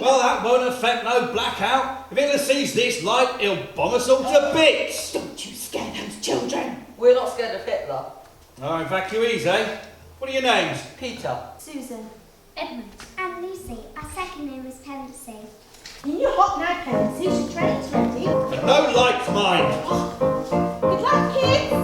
Well, that won't affect no blackout. If Hitler sees this light, he'll bomb us all to bits. Don't you scare those children. We're not scared of Hitler. Oh, evacuees, eh? What are your names? Peter. Susan. Edmund. And Lucy. Our second name was Pevensie. In your hot now, Pevensie. Your train's ready. No lights, mind. Good luck, kids.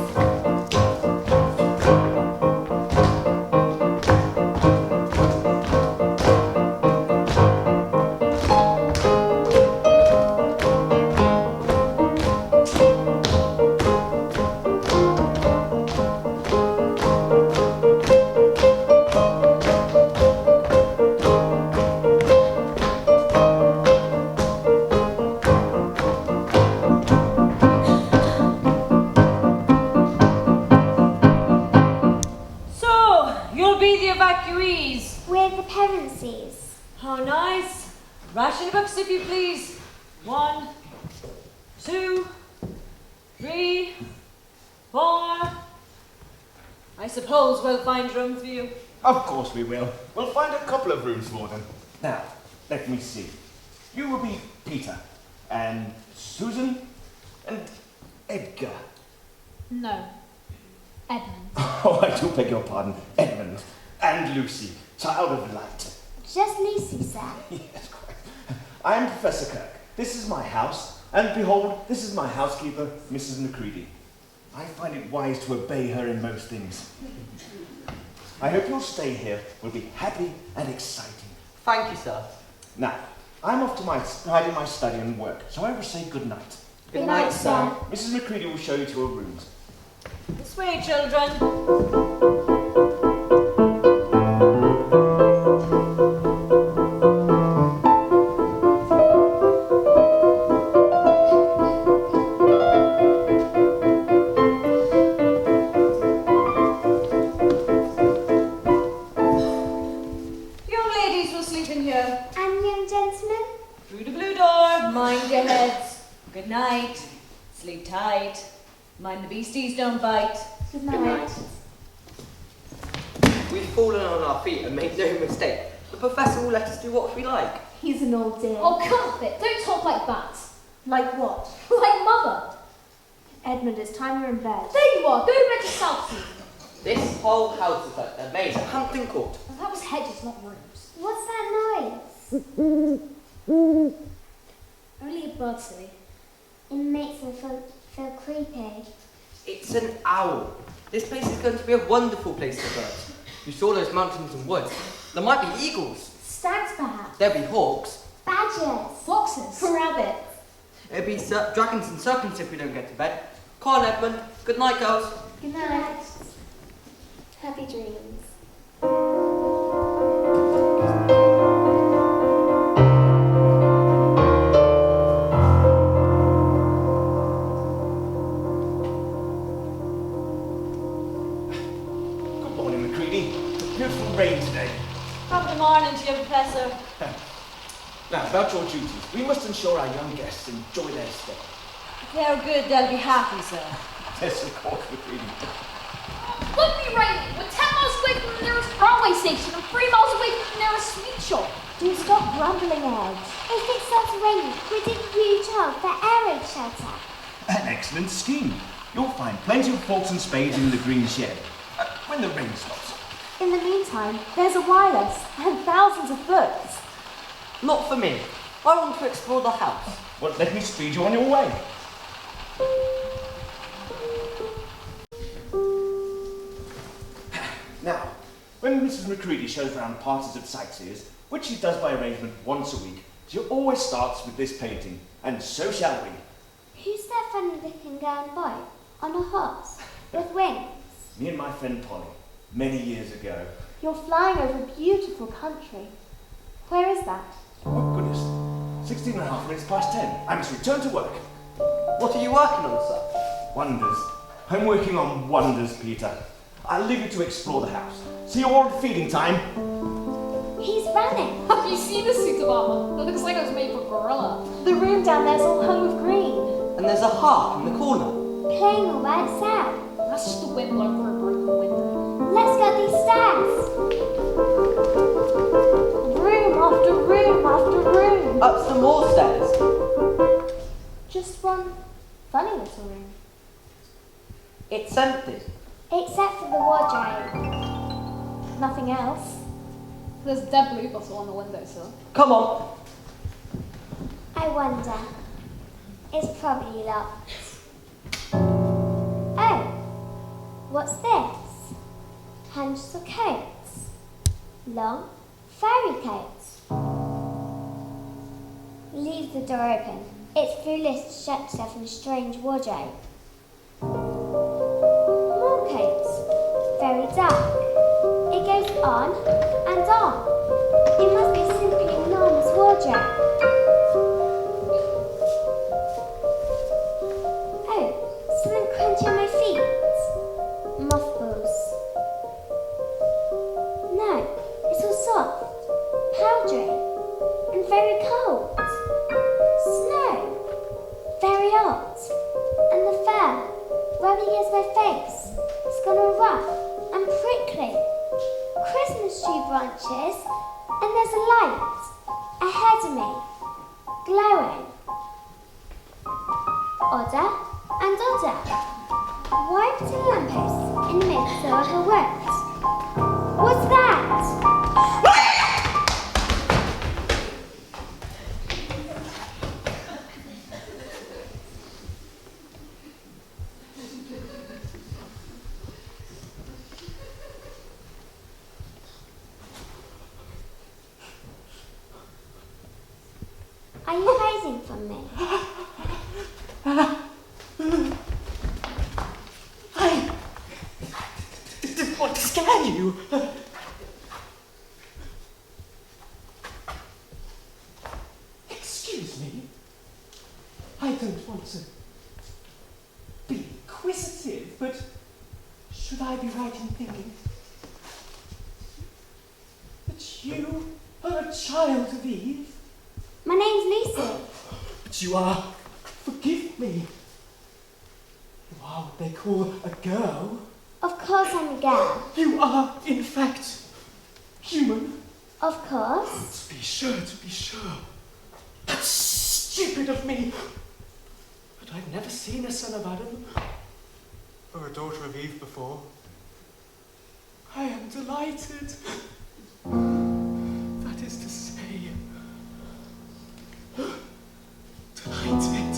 We're the Pevensies. How nice. Ration books, if you please. 1, 2, 3, 4. I suppose we'll find room for you. Of course we will. We'll find a couple of rooms for them. Now, let me see. You will be Peter, and Susan, and Edgar. No. Edmund. Oh, I do beg your pardon. Edmund. And Lucy, child of light. Just Lucy, sir. Yes, quite. I am Professor Kirk. This is my house, and behold, this is my housekeeper, Mrs. Macready. I find it wise to obey her in most things. I hope your stay here will be happy and exciting. Thank you, sir. Now, I'm off to my pride in my study and work, so I will say good night. Good night, sir. Mrs. Macready will show you to your rooms. This way, children. Mind your heads. Good night. Sleep tight. Mind the beasties don't bite. Good night. We've fallen on our feet and made no mistake. The professor will let us do what we like. He's an old dear. Oh, come off it. Don't talk like that. Like what? Like mother. Edmund, it's time you're in bed. There you are. Go to bed yourself, Susan. This whole house is like a maze at Hampton Court. Well, that was hedges, not rooms. What's that noise? Only a bird, silly. It makes me feel creepy. It's an owl. This place is going to be a wonderful place for birds. You saw those mountains and woods. There might be eagles. Stags, perhaps. There'll be hawks. Badgers. Foxes. Rabbits. There'll be dragons and serpents if we don't get to bed. Come on, Edmund. Good night, girls. Good night. Happy dreams. Rain today. Top of the morning to you, Professor. Now, about your duties. We must ensure our young guests enjoy their stay. If they're good, they'll be happy, sir. Yes, of course, Macready. Wouldn't be raining. We're 10 miles away from the nearest railway station and 3 miles away from the nearest sweet shop. Do stop grumbling, Ed. If it starts raining, we dig a huge hole for air raid shelter. An excellent scheme. You'll find plenty of forks and spades in the green shed. When the rain stops. In the meantime, there's a wireless and thousands of books. Not for me. I want to explore the house. Well, let me speed you on your way. Now, when Mrs. Macready shows round parties of sightseers, which she does by arrangement once a week, she always starts with this painting, and so shall we. Who's that funny-looking girl and boy? On a horse? With wings? Me and my friend Polly. Many years ago. You're flying over a beautiful country. Where is that? Oh, goodness. 16 and a half minutes past 10. I must return to work. What are you working on, sir? Wonders. I'm working on wonders, Peter. I'll leave you to explore the house. See you all at feeding time. He's running. Have you seen the suit of armor? It looks like it was made for a gorilla. The room down there's all hung with green. And there's a harp in the corner. Playing all by itself. That's just the wind blowing through a broken window. Let's go up these stairs. Room after room after room. Up some more stairs. Just one funny little room. It's empty. Except for the wardrobe. Nothing else. There's a dead blue bottle on the windowsill. Come on. I wonder. It's probably locked. Oh, what's this? Hundreds of coats. Long, fairy coats. Leave the door open. It's foolish to shut yourself in a strange wardrobe. More coats. Very dark. It goes on and on. It must be a simply enormous wardrobe. Oh, something crunchy on my feet. Mothballs. No, it's all soft, powdery, and very cold. Snow. Very hot. And the fur rubbing against my face. It's gone all rough and prickly. Christmas tree branches, and there's a light ahead of me, glowing. Odder and odder. Why put a lamppost in the middle of the woods? What's that? Are you hiding from me? I didn't want to scare you. Excuse me. I don't want to be inquisitive, but should I be right in thinking that you are a child of Eve? My name's Lucy. But you are, forgive me, you are what they call a girl. Of course I'm a girl. You are, in fact, human. Of course. To be sure. That's stupid of me. But I've never seen a son of Adam or a daughter of Eve before. I am delighted. That is to say, delighted.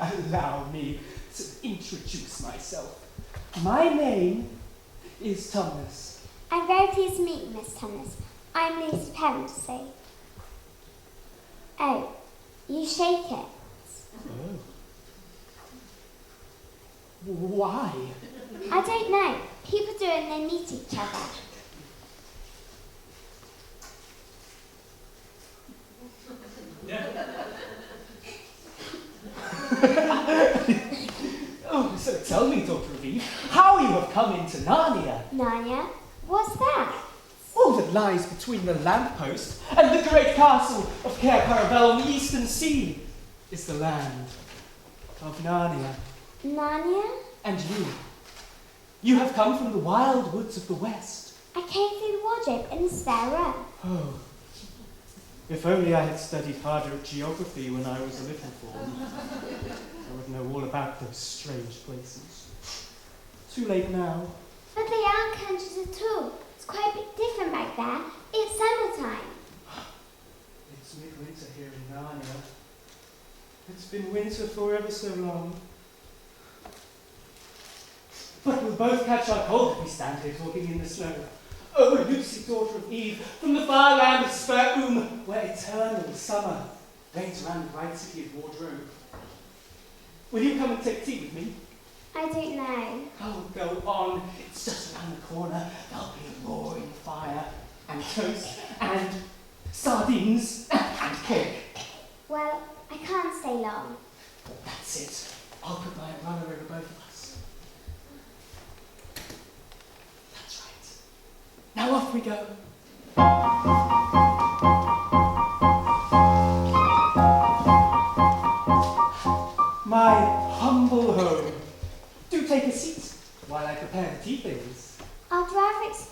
Allow me to introduce myself. My name is Tumnus. I'm very pleased to meet you, Miss Tumnus. I'm Lucy Pevensie. Oh, you shake it. Oh. Why? I don't know. People do it when they meet each other. Oh, so tell me, daughter of Eve, how you have come into Narnia. Narnia? What's that? All that lies between the lamppost and the great castle of Cair Paravel on the eastern sea is the land of Narnia. Narnia? And you have come from the wild woods of the west. I came through the wardrobe in the spare room. Oh, if only I had studied harder at geography when I was a little boy, I would know all about those strange places. Too late now. But they aren't countries at all. It's quite a bit different back there. It's summertime. It's midwinter here in Narnia. It's been winter for ever so long. But we'll both catch our cold if we stand here talking in the snow. Oh, Lucy, daughter of Eve, from the far land of Sparrow, where eternal summer reigns around the bright city of Wardrobe. Will you come and take tea with me? I don't know. Oh, go on. It's just around the corner. There'll be a roaring fire, and toast, and sardines, and cake. Well, I can't stay long. That's it. I'll put my umbrella over both of us. That's right. Now off we go. My humble home. Do take a seat while I prepare the tea things.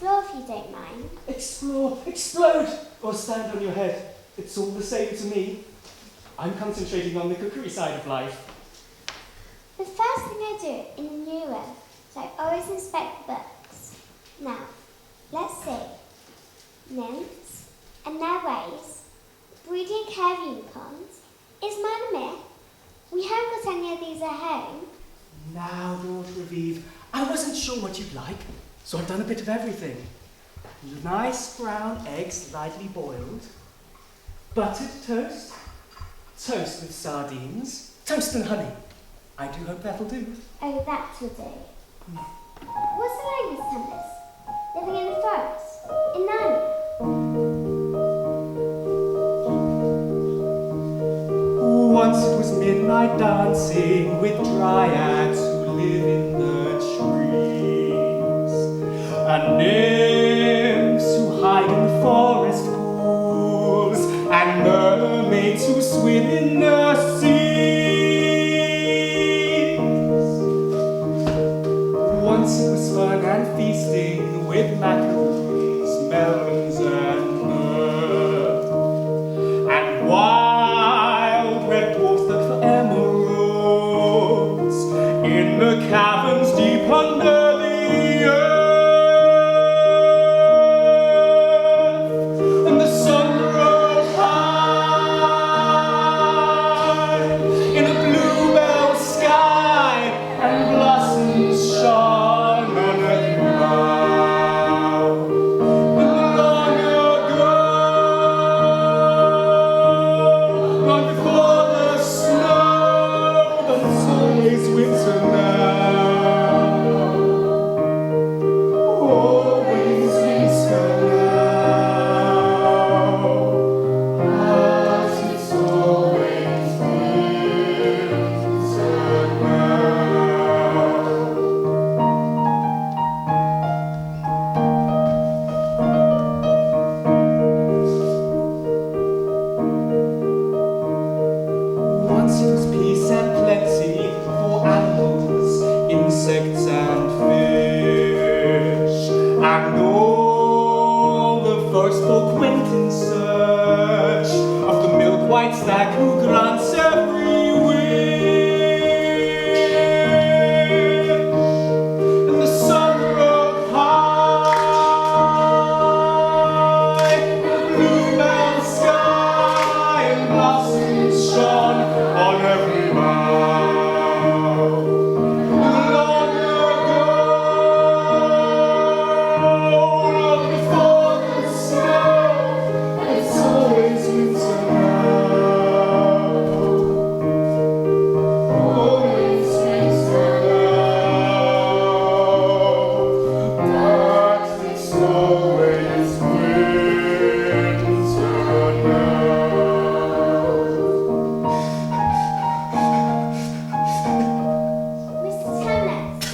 explore if you don't mind. Explore, explode, or stand on your head. It's all the same to me. I'm concentrating on the cookery side of life. The first thing I do in the new earth is I always inspect the books. Now, let's see. Nymphs and their ways, breeding care of unicorns. Is man a myth? We haven't got any of these at home. Now, daughter of Eve, I wasn't sure what you'd like, so I've done a bit of everything. Nice brown eggs lightly boiled, buttered toast, toast with sardines, toast and honey. I do hope that'll do. Oh, that will do. What's the name, Miss Tumnus? Living in the forest? In Narnia? Once it was midnight dancing with dryads who live in the trees, and nymphs who hide in the forest pools, and mermaids who swim in the seas. Once it was fun and feasting with macaroons, melons and myrrh, and wild red dwarfs dug for emeralds in the caverns deep under the earth. And the sun rose high in a bluebell sky, and blossoms shone on every bough. In the long ago, long before the snow, but it's always winter now. Always winter now. But it's always winter Once it was peace and plenty for animals, insects and fish, and all the forest folk went in search of the milk-white stag who grants every wish. And the sun rose high in a bluebell sky, and blossoms shone on every bough. Long ago, long before the snow, it's always winter now. Always winter now. But it's always winter now. Mr. Tumnus!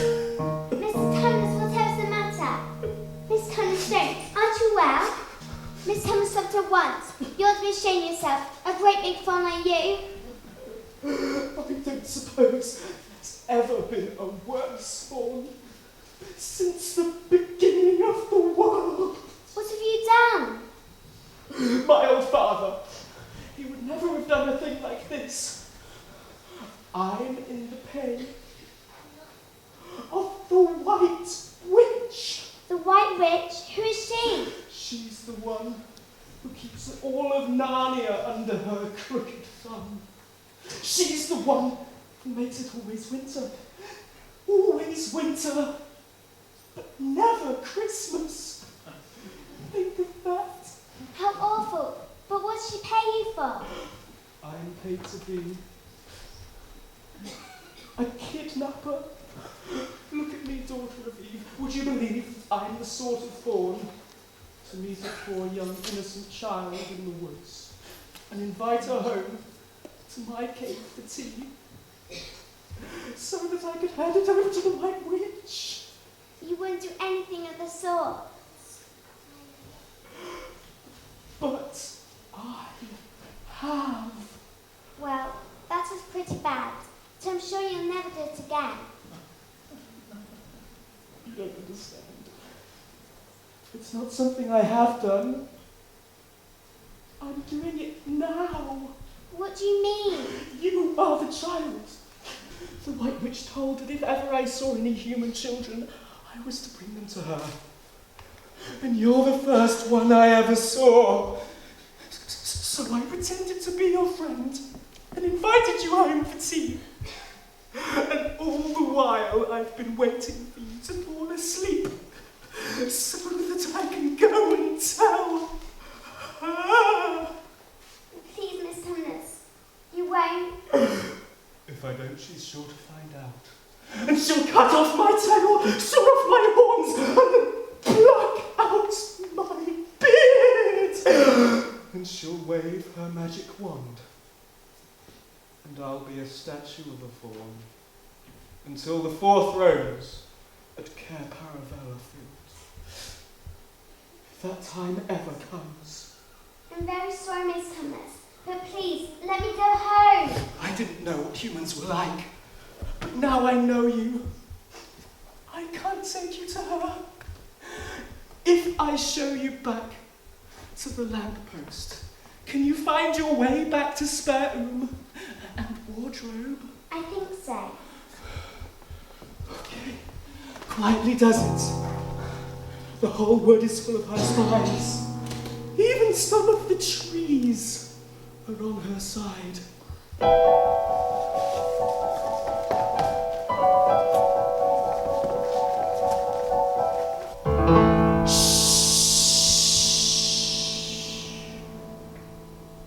Mr. Tumnus, whatever's the matter? Miss Tumnus, don't. Aren't you well? Miss Tumnus stopped at once. You ought to be ashamed of yourself. A great big fawn like you. I don't suppose there's ever been a worse fawn since the beginning of the world. What have you done? My old father, he would never have done a thing like this. I'm in the pay of the White Witch. The White Witch? Who is she? She's the one who keeps all of Narnia under her crooked thumb. She's the one who makes it always winter. Always winter, but never Christmas. Think of that. How awful. But what does she pay you for? I'm paid to be a kidnapper. Look at me, daughter of Eve. Would you believe I'm the sort of fawn to meet a poor young innocent child in the woods and invite her home to my cave for tea, so that I could hand it over to the White Witch? You wouldn't do anything of the sort. But I have. Well, that was pretty bad. So I'm sure you'll never do it again. You don't understand. It's not something I have done. I'm doing it now. What do you mean? You are the child. The White Witch told that if ever I saw any human children, I was to bring them to her. And you're the first one I ever saw. So I pretended to be your friend and invited you home for tea. And all the while I've been waiting for you to fall asleep so that I can go and tell her. Please, Miss Tumnus, you won't. If I don't, she's sure to find out. And she'll cut off my tail, saw off my horns, and then pluck out my beard. And she'll wave her magic wand. And I'll be a statue of a fawn until the 4th rose at Care Paravella Fields. If that time ever comes. I'm very sorry, Miss Tumnus, but please, let me go home. I didn't know what humans were like, but now I know you. I can't take you to her. If I show you back to the lamppost, can you find your way back to Sparrow and wardrobe? I think so. Okay. Quietly does it. The whole wood is full of her spies. Even some of the trees are on her side.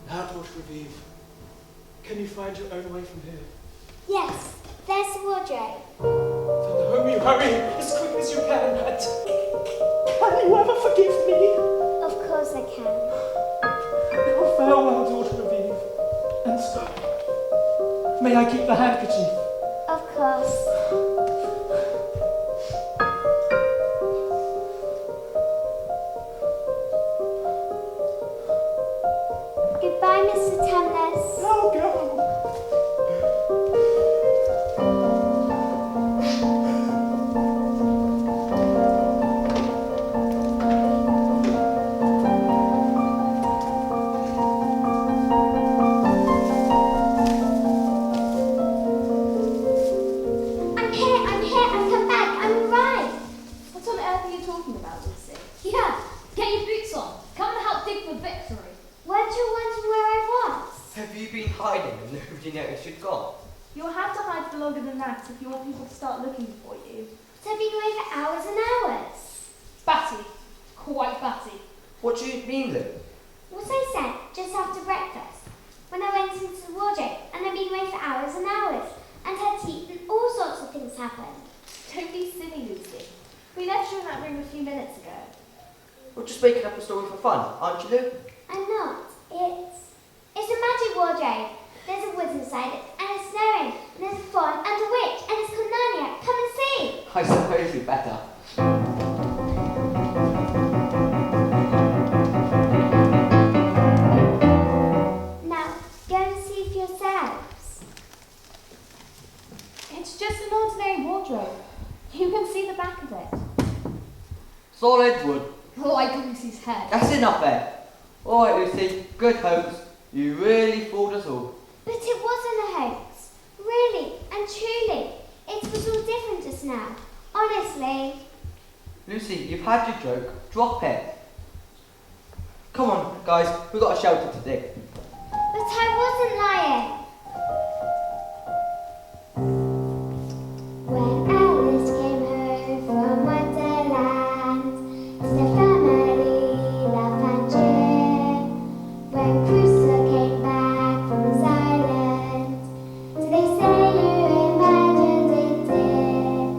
Now, daughter of Eve, can you find your own way from here? Yes, there's the wardrobe. Then home you hurry as quick as you can. And can you ever forgive me? Of course I can. Now farewell, daughter of Eve. And may I keep the handkerchief? Of course. Goodbye, Mr. Tumnus. Now go. I'm here, I've come back, I'm arrived. What on earth are you talking about, Lucy? Yeah, get your boots on. Come and help dig for victory. Weren't you wondering where I was? Have you been hiding and nobody noticed you'd gone? You'll have to hide for longer than that if you want people to start looking for you. But I've been away for hours and hours. Batty. Quite batty. What do you mean, Lou? What I said just after breakfast, when I went into the wardrobe and I've been away for hours and hours, and had tea and all sorts of things happened. Don't be silly, Lucy. We left you in that room a few minutes ago. We're just making up a story for fun, aren't you, Lou? I'm not. It's a magic wardrobe. There's a wood inside it, and it's snowing, and there's a fawn and a witch, and it's called Narnia. Come and see. I suppose we better. Now, go and see for yourselves. It's just an ordinary wardrobe. You can see the back of it. Solid wood. Like Lucy's head. That's enough there. All right, Lucy. Good hoax. You really fooled us all. But it wasn't a hoax. Really and truly. It was all different just now. Honestly. Lucy, you've had your joke. Drop it. Come on, guys. We've got a shelter to dig. But I wasn't lying. When Alice came home from Wonderland, to the family laugh and cheer. When Crusoe came back from his island, did they say you imagined it did?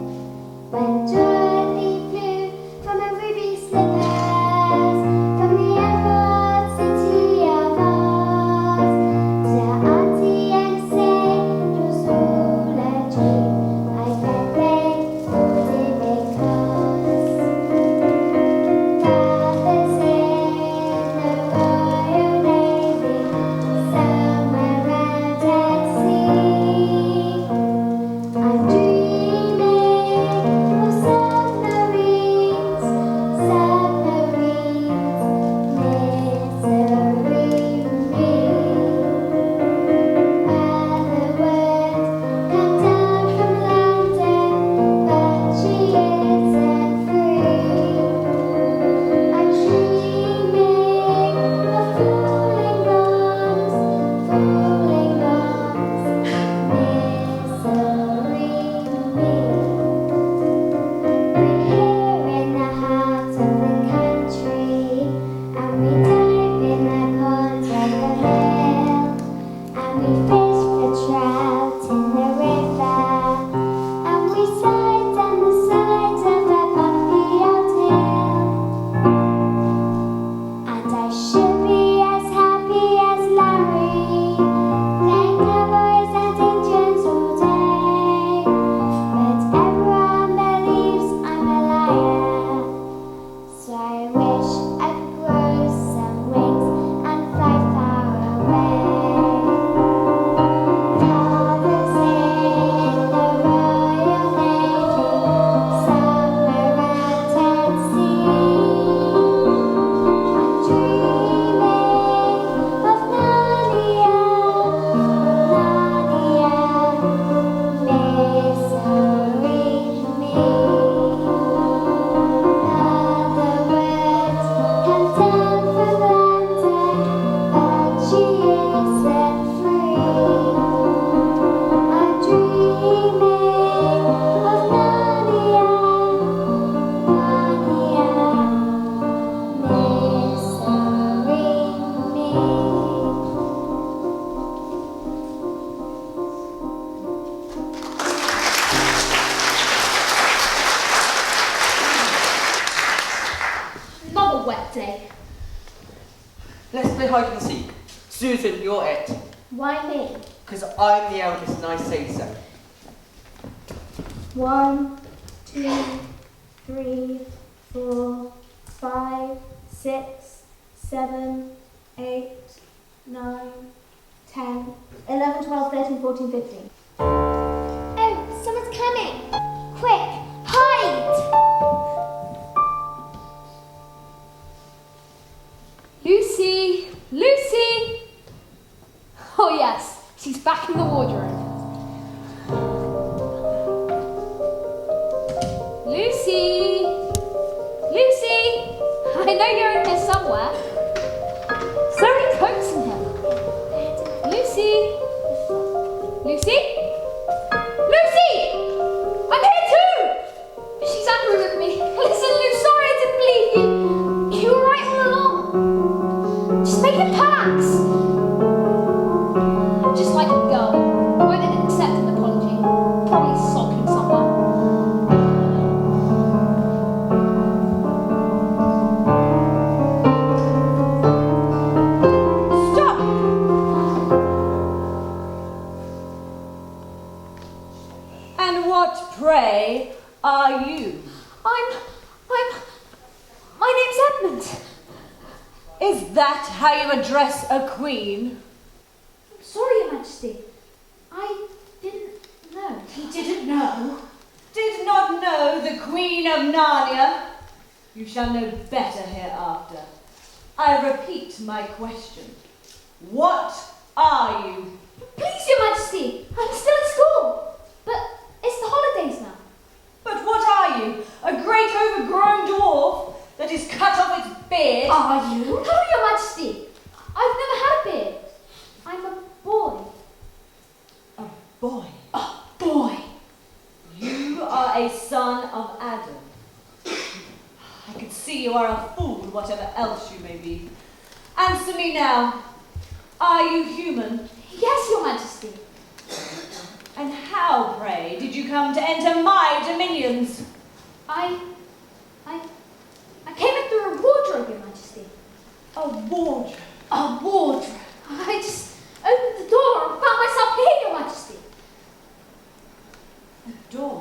When Dorothy flew from her ruby slippers, from the Emerald City of Oz, to her auntie should be as happy as Larry, playing cowboys and Indians all day. But everyone believes I'm a liar, so I wish I could grow some wings and fly far away. Father's in the Royal Navy, somewhere around Tennessee. I'm dreaming of Narnia, misery me. Other words come down from London, but she isn't free. I'm dreaming of Narnia, misery me. Another wet day. Let's play hide and seek. Susan, you're it. Why me? Because I'm the eldest and I say so. 1, 2, 3, 4, 5, 6, 7, 8, 9, 10, 11, 12, 13, 14, 15. Oh, someone's coming! Quick, hide! Lucy! Lucy! Oh yes, she's back in the wardrobe. Lucy! Lucy! I know you're in here somewhere. Sorry, coaxing her. Lucy! Lucy? Lucy! I'm here too! She's angry with me. Listen, Lou, sorry I didn't believe you. You were right all along. Just make it pass. I'm just like a girl. Won't accept an apology. Probably sulking somewhere. Stop! And what, pray, are you? My name's Edmund. Is that how you address a queen? Sorry, Your Majesty. I didn't know. He didn't know? Did not know the Queen of Narnia? You shall know better hereafter. I repeat my question. What are you? Please, Your Majesty. I'm still at school. But it's the holidays now. But what are you? A great overgrown dwarf that is cut off its beard? Are you? No, Your Majesty. I've never had a beard. I'm a boy. A boy. A boy. You are a son of Adam. I can see you are a fool, whatever else you may be. Answer me now. Are you human? Yes, Your Majesty. And how, pray, did you come to enter my dominions? I came in through a wardrobe, Your Majesty. A wardrobe. A wardrobe. I just opened the door and found myself here, Your Majesty. A door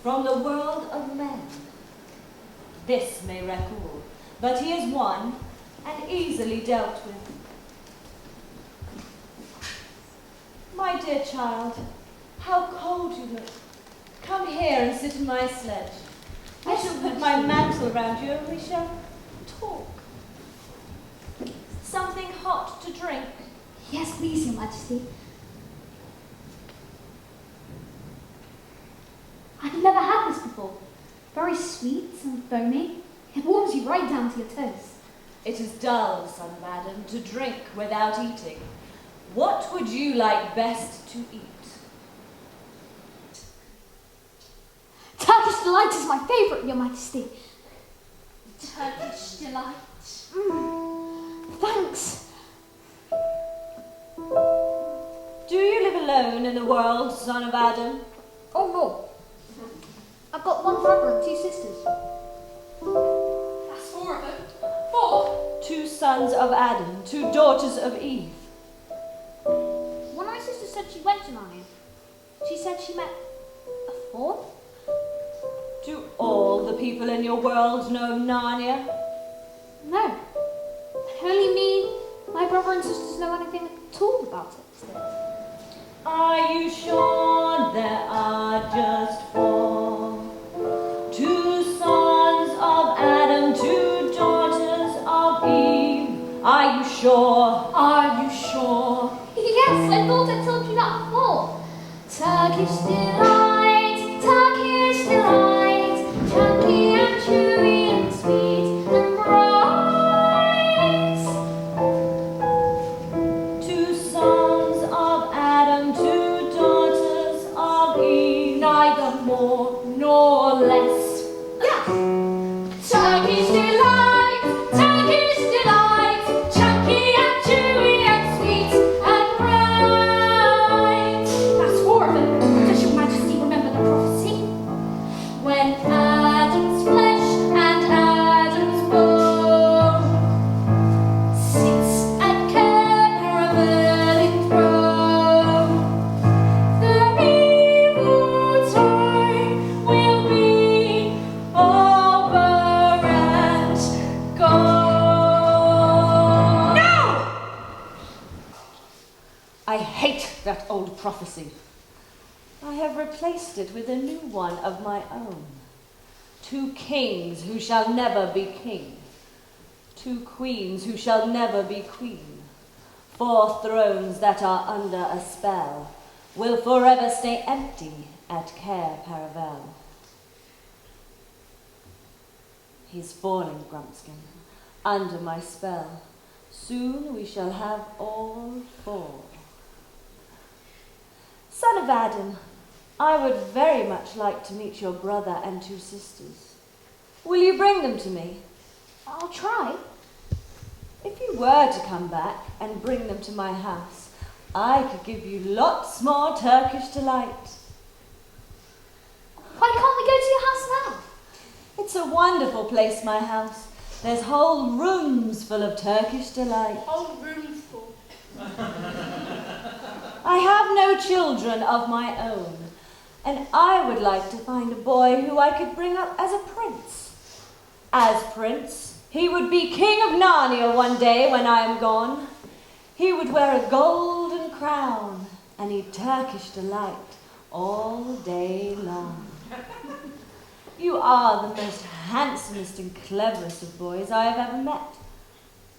from the world of men. This may wreck all, but he is won and easily dealt with. My dear child, how cold you look. Come here and sit in my sledge. I shall put my mantle around you and we shall talk. Something hot to drink. Yes, please, Your Majesty. I've never had this before. Very sweet and foamy. It warms you right down to your toes. It is dull, son of Adam, to drink without eating. What would you like best to eat? Turkish delight is my favourite, Your Majesty. Turkish delight. Thanks. Do you live alone in the world, son of Adam? Oh no. I've got one brother and two sisters. That's 4 of them. 4? 2 sons of Adam, 2 daughters of Eve. When my sister said she went to Narnia, she said she met a fawn? Do all the people in your world know Narnia? No. Only me, my brother and sisters know anything at all about it. Are you sure there are just 4? 2 sons of Adam, 2 daughters of Eve. Are you sure? Are you sure? Yes, I thought I told you that before. Turkish delight, Turkish delight, chunky and chewy and sweet and bright. 2 sons of Adam, 2 daughters of Eve. Neither more nor less. Yeah. Turkish delight, chunky and chewy and sweet and bright. That's 4 of them. Does your Majesty remember the prophecy? When Adam's flesh and Adam's bone sits at caramelling throne, the evil time will be over and gone. No! I hate that old prophecy. I have replaced it with a new one of my own. 2 kings who shall never be king. 2 queens who shall never be queen. 4 thrones that are under a spell will forever stay empty at Cair Paravel. He's falling, Grumpskin, under my spell. Soon we shall have all 4. Son of Adam, I would very much like to meet your brother and 2 sisters. Will you bring them to me? I'll try. If you were to come back and bring them to my house, I could give you lots more Turkish delight. Why can't we go to your house now? It's a wonderful place, my house. There's whole rooms full of Turkish delight. Whole room's full. I have no children of my own, and I would like to find a boy who I could bring up as a prince. As prince, he would be king of Narnia one day when I am gone. He would wear a golden crown and eat Turkish delight all day long. You are the most handsomest and cleverest of boys I have ever met.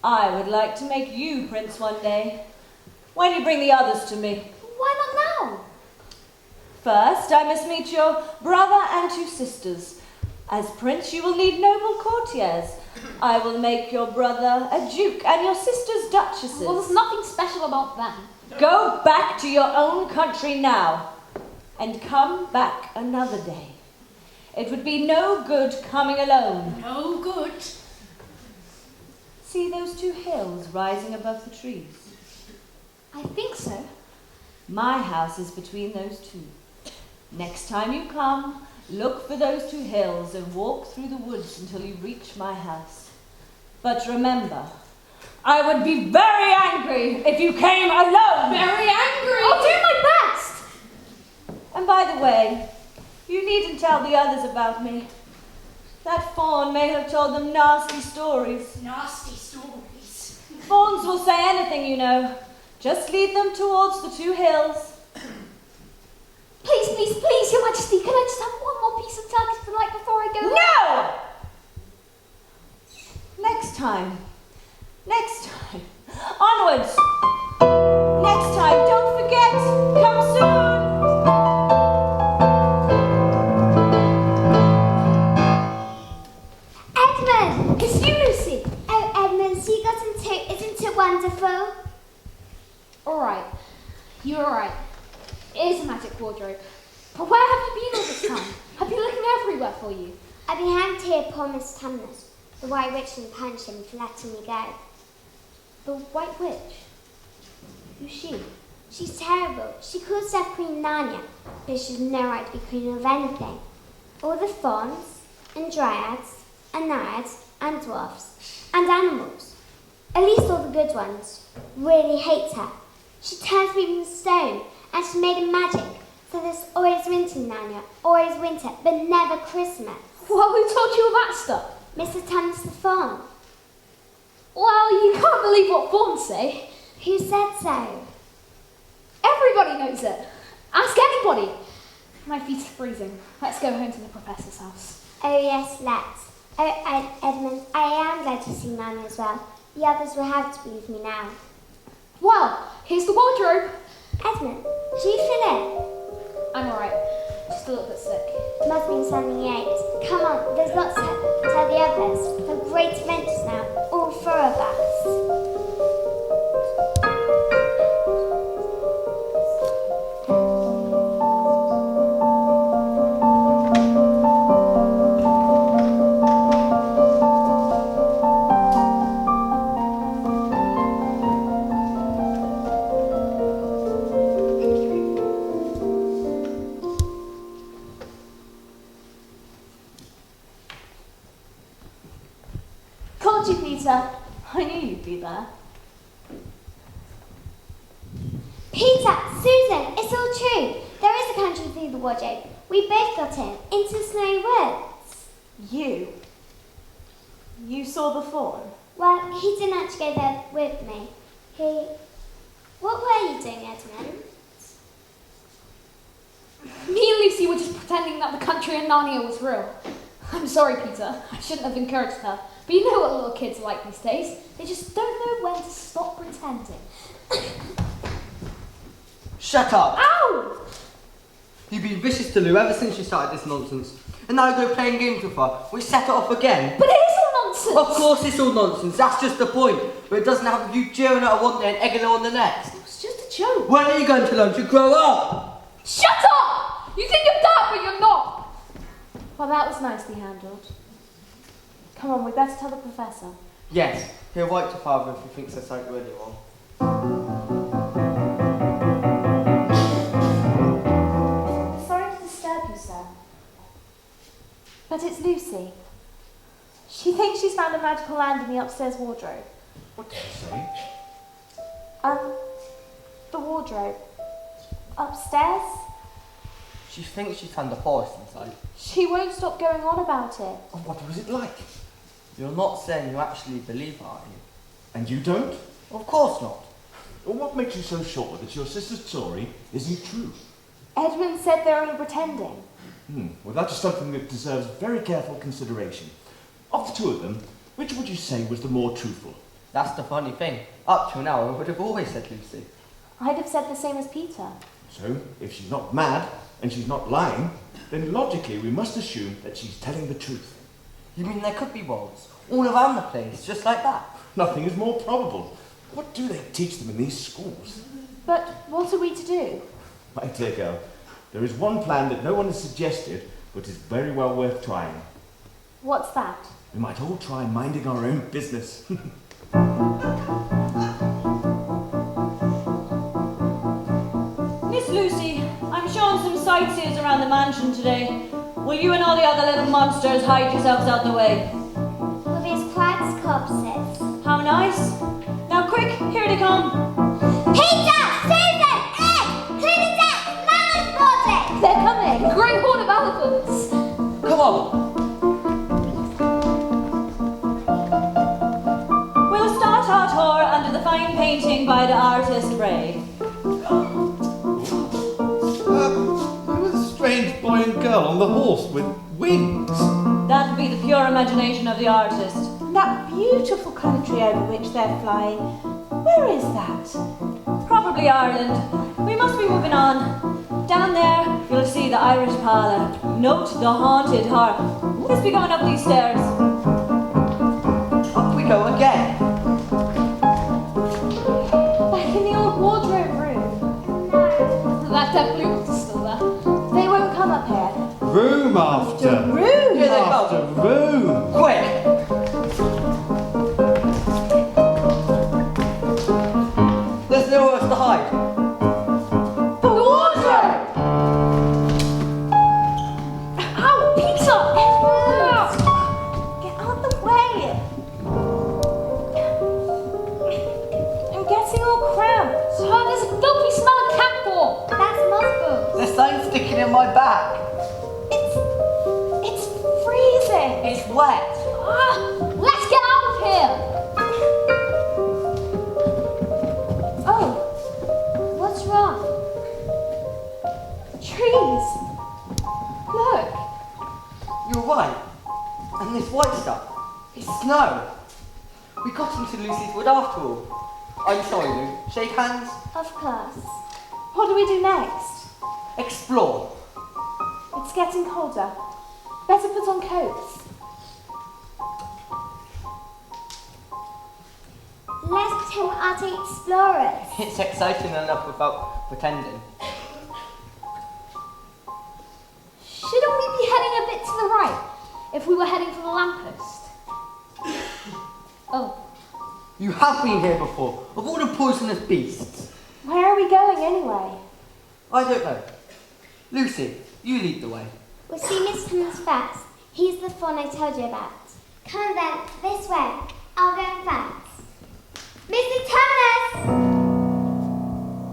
I would like to make you prince one day, when you bring the others to me. Why not now? First, I must meet your brother and 2 sisters. As prince, you will need noble courtiers. I will make your brother a duke and your sisters duchesses. Well, there's nothing special about them. Go back to your own country now, and come back another day. It would be no good coming alone. No good. See those 2 hills rising above the trees? I think so. My house is between those 2. Next time you come, look for those 2 hills and walk through the woods until you reach my house. But remember, I would be very angry if you came alone. Very angry. I'll do my best. And by the way, you needn't tell the others about me. That fawn may have told them nasty stories. Nasty stories. Fawns will say anything, you know. Just lead them towards the 2 hills. Please, Your Majesty, can I just have one more piece of Turkish delight before I go? No! Next time. Onwards. Next time, don't forget. Come soon. Edmund! It's you, Lucy! Oh, Edmund, so you got him too. Isn't it wonderful? Alright. You're right. It is a magic wardrobe. But where have you been all this time? I've been looking everywhere for you. I've been hanged here poor Miss Tumnus, the White Witch, and punished him for letting me go. The White Witch? Who's she? She's terrible. She calls herself Queen Narnia, but she has no right to be queen of anything. All the fauns, and dryads, and naiads, and dwarfs, and animals At least all the good ones really hate her. She turns people into stone, and she made a magic. So there's always winter in Narnia, always winter, but never Christmas. Well, who told you all that stuff? Mr. Tumnus the Fawn. Well, you can't believe what fawns say. Who said so? Everybody knows it. Ask anybody. My feet are freezing. Let's go home to the professor's house. Oh yes, let's. Oh, Edmund, I am glad to see Narnia as well. The others will have to believe me now. Well, here's the wardrobe. Edmund, do you feel it? I'm alright. Just a little bit sick. Must mean something you ate. Come on, there's lots to tell the others. We're great adventures now, all four of us. I knew you'd be there. Peter, Susan, it's all true. There is a country through the wardrobe. We both got in, into snowy woods. You saw the fawn? Well, he didn't actually go there with me. What were you doing, Edmund? Me and Lucy were just pretending that the country in Narnia was real. I'm sorry, Peter. I shouldn't have encouraged her. But you know what little kids are like these days. They just don't know when to stop pretending. Shut up! Ow! You've been vicious to Lou ever since you started this nonsense. And now you go playing games with her, which set it off again. But it is all nonsense! Of course it's all nonsense, that's just the point. But it doesn't have you jeering at her one day and egging her on the next. It was just a joke. When are you going to learn to grow up? Shut up! You think you're that, but you're not! Well, that was nicely handled. Come on, we better tell the professor. Yes, he'll write to father if he thinks there's something really wrong. Sorry to disturb you, sir. But it's Lucy. She thinks she's found a magical land in the upstairs wardrobe. What did you say? The wardrobe. Upstairs? She thinks she's found the forest inside. She won't stop going on about it. And what was it like? You're not saying you actually believe her, are you? And you don't? Of course not. Well, what makes you so sure that your sister's story isn't true? Edmund said they're only pretending. Well, that is something that deserves very careful consideration. Of the two of them, which would you say was the more truthful? That's the funny thing. Up till now, I would have always said Lucy. I'd have said the same as Peter. So, if she's not mad, and she's not lying, then logically we must assume that she's telling the truth. You mean there could be wolves all around the place, just like that? Nothing is more probable. What do they teach them in these schools? But what are we to do? My dear girl, there is one plan that no one has suggested, but is very well worth trying. What's that? We might all try minding our own business. Miss Lucy, I'm showing some sightseers around the mansion today. Will you and all the other little monsters hide yourselves out the way? We'll be as quiet as corpses. How nice. Now quick, here they come. Peter! Susan! Ed! Clear the deck! Mama's boarding! They're coming! A great horde of elephants! Come on! We'll start our tour under the fine painting by the artist Ray. Who was a strange boy and girl on the horse with wings? That would be the pure imagination of the artist. That beautiful country over which they're flying, where is that? Probably Ireland. We must be moving on. Down there, you'll see the Irish parlour. Note the haunted harp. Let's be going up these stairs. Up we go again. Back in the old wardrobe room. No. That dead blue box is still there. They won't come up here. Room after Room! Here they after go. room. Quick! There's nowhere else to hide. The wardrobe! Ow, Peter! Get out of the way! There's something sticking in my back. It's freezing. It's wet. Let's get out of here! Oh, what's wrong? Trees. Look. You're right. And this white stuff, it's snow. We got into Lucy's wood after all. I'm sorry, Lou. Shake hands. Of course. What do we do next? Explore. It's getting colder. Better put on coats. Let's pretend we're Arctic explorers. It's exciting enough without pretending. Shouldn't we be heading a bit to the right if we were heading for the lamppost? Oh, You have been here before, of all the poisonous beasts. Where are we going anyway? I don't know. Lucy, you lead the way. We'll see Mr. Tumnus first. He's the fawn I told you about. Come on then, this way. I'll go first. Mr. Tumnus!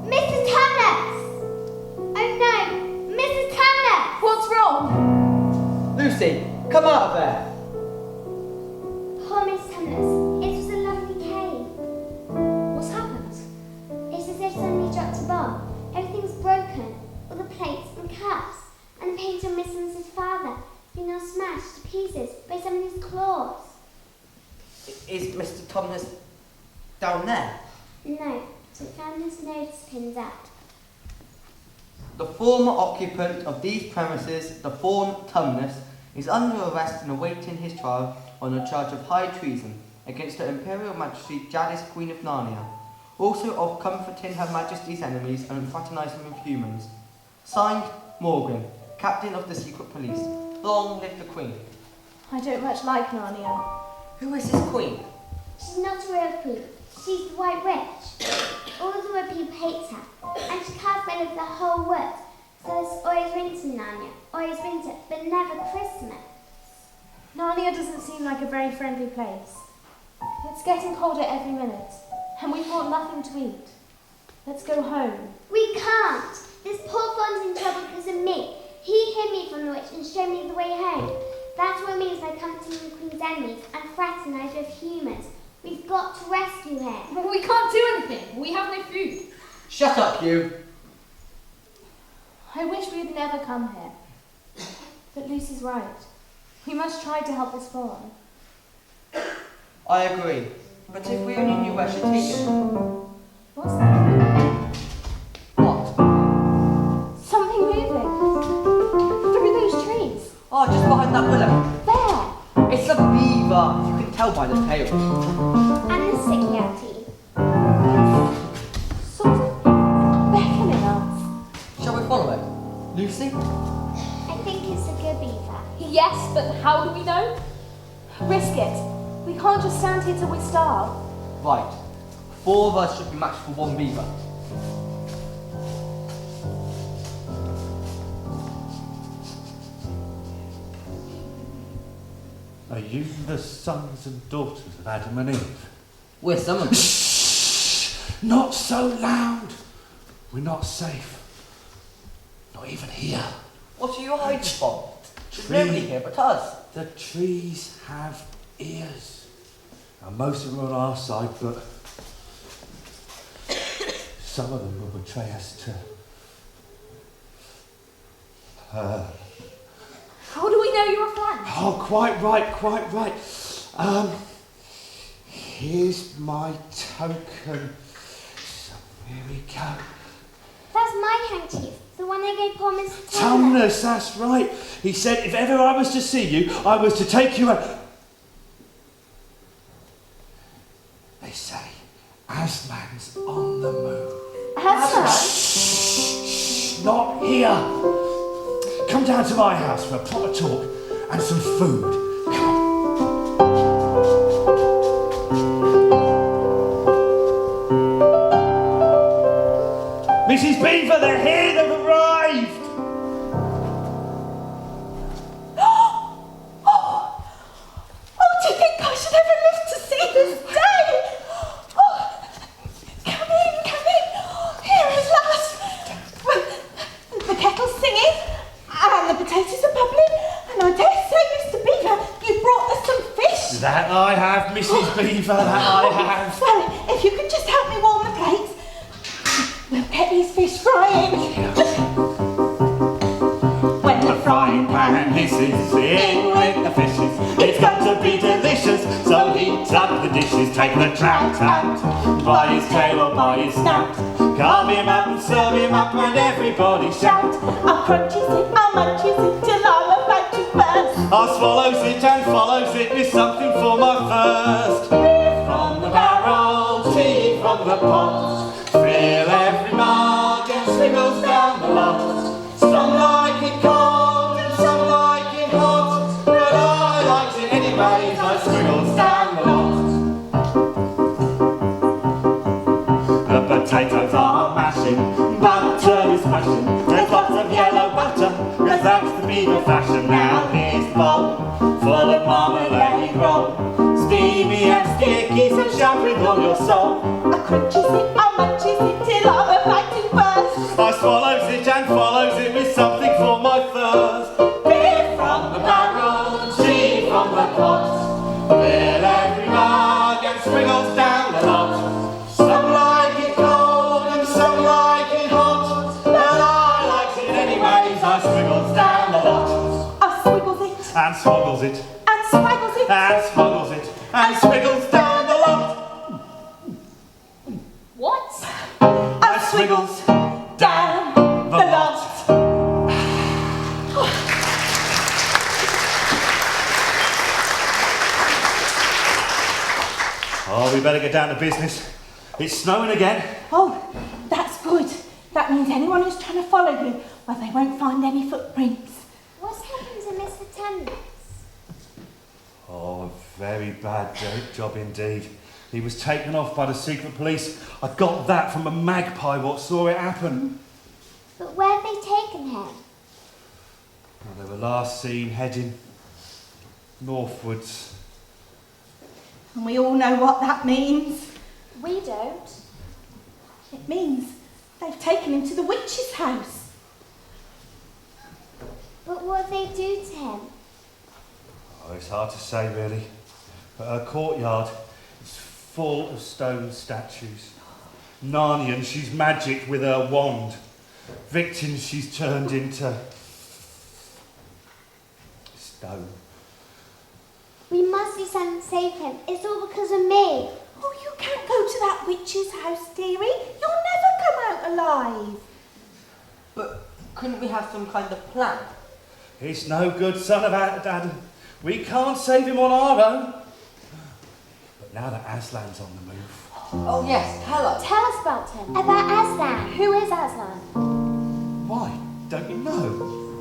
Mr. Tumnus! Oh no! Mr. Tumnus! What's wrong? Lucy, come out of there. Poor Miss Tumnus. It was a lovely cave. what's happened? It's as if somebody dropped a bomb. Everything's broken. All the plates and cups. And the painting of Miss Tumnus' father has been all smashed to pieces by somebody's claws. Is Mr. Tumnus down there? No, so we found his notice pinned up. The former occupant of these premises, the fawn Tumnus, is under arrest and awaiting his trial on a charge of high treason against her Imperial Majesty Jadis, Queen of Narnia, also of comforting Her Majesty's enemies and fraternising with humans. Signed, Morgan, Captain of the Secret Police. Long live the Queen. I don't much like Narnia. Who is this Queen? She's not a real queen. She's the White Witch. All the wood people hate her, and she casts spell over the whole wood. So it's always winter in Narnia, always winter, but never Christmas. Narnia doesn't seem like a very friendly place. It's getting colder every minute, and we've got nothing to eat. Let's go home. We can't. This poor fawn's in trouble because of me. He hid me from the witch and showed me the way home. That's what it means by comforting the queen's enemies and fraternise with humans. We've got to rescue him. But we can't do anything. We have no food. Shut up, you. I wish we had never come here. But Lucy's right. We must try to help this fawn. I agree. But if we only knew where she'd taken. What's that? What? Something moving. Through those trees. Oh, just behind that willow. There. It's a beaver. You can tell by the tail. And the sticky out teeth. Sort of beckoning us. Shall we follow it? Lucy? I think it's a good beaver. Yes, but how do we know? Risk it. We can't just stand here till we starve. Right. 4 of us should be matched for 1 beaver. Are you the sons and daughters of Adam and Eve? We're some of them. Not so loud. We're not safe. Not even here. What are you hiding from? There's nobody here but us. The trees have ears. Now, most of them are on our side, but some of them will betray us to her. How do we know you're a fan? Oh, quite right, quite right. Here's my token. So here we go. That's my handkerchief, the one I gave poor Mr. Tumnus. Tumnus, that's right. He said if ever I was to see you, I was to take you out. They say Aslan's on the move. Aslan? Shh, not here. Come down to my house for a proper talk and some food. Come on. Mrs. Beaver, they're here, they've arrived! Oh, do you think I should ever live to see this day? Oh, come in, come in. Here at last. The kettle beaver that I have. So, if you could just help me warm the plates, we'll get these fish frying. When the frying pan hisses in with the fishes, it's got to be delicious. So heat up the dishes, take the trout out by his tail or by his snout. Carve him up and serve him up, and everybody shout. I'll crunchies it, I'll munchies it till I'm about to burst. I swallows it and follows it with something for my thirst. From the barrel, tea from the pot, fill every mug and swiggles down the lot. Some like it cold and some like it hot, but I like it anyway, I swiggles down the lot. The potatoes are mashing, butter is mashing, there's lots of yellow butter, cause that's the beaver fashion. Now here's the bowl, full of marmalade roll, steamy and sticky, so shout with all your soul. I'll crunchies it, I'll munchies it till I'm about to burst. I swallows it and follows it with something for my thirst. Beer from the barrel, tea from the pot, fill every mug and sprinkles down the lot. Some like it cold and some like it hot, but I like it anyways, I sprinkles down the lot. I swiggles it, And swoggles it, and swaggles it, and swoggles it, and sprinkles down the lot. What? I swiggles down the lot. Oh, we better get down to business. It's snowing again. Oh, that's good. That means anyone who's trying to follow you, well, they won't find any footprints. What's happened to Mr. Tumnus? Oh, a very bad job indeed. He was taken off by the secret police. I got that from a magpie what saw it happen. But where have they taken him? Well, they were last seen heading northwards. And we all know what that means. We don't. It means they've taken him to the witch's house. But what do they do to him? Oh, it's hard to say really. But her courtyard is full of stone statues. Narnia, she's magic with her wand. Victims she's turned into stone. We must do something to save him. It's all because of me. Oh, you can't go to that witch's house, dearie. You'll never come out alive. But couldn't we have some kind of plan? It's no good, son of Adam. We can't save him on our own. But now that Aslan's on the move. Oh yes, tell us. Tell us about him. About Aslan. Who is Aslan? Why? Don't you know?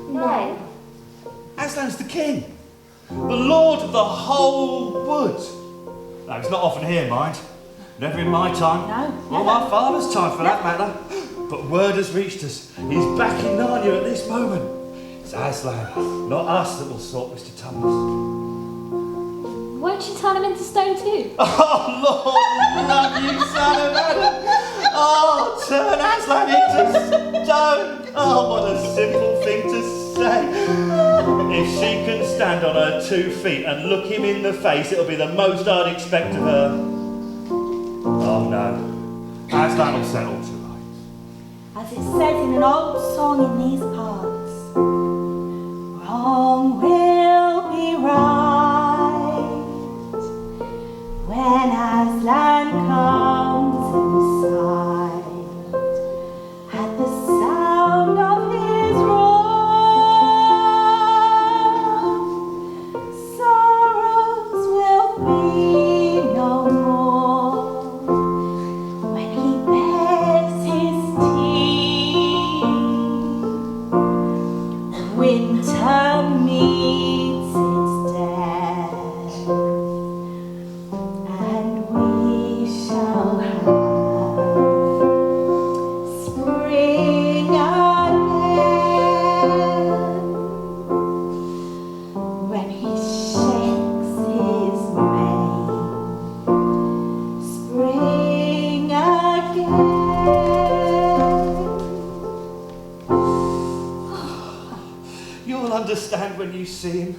No. Aslan's the king. The lord of the whole wood. No, he's not often here, mind. Never in my time. No, Or my father's time, for that matter. But word has reached us. He's back in Narnia at this moment. It's Aslan, not us, that will sort Mr. Tumnus. Won't you turn him into stone too? Oh, Lord, love you, son of Adam. Oh, turn Aslan into stone. Oh, what a simple thing to say. If she can stand on her 2 feet and look him in the face, it'll be the most I'd expect of her. Oh, no. Aslan will settle to right. As it says in an old song in these parts, wrong will be right when Aslan comes in sight. At the sound of his roar, sorrows will be no more. When he bears his teeth, winter meets its death, and we shall have spring again. When he shakes his mane, spring again. You'll understand when you see him.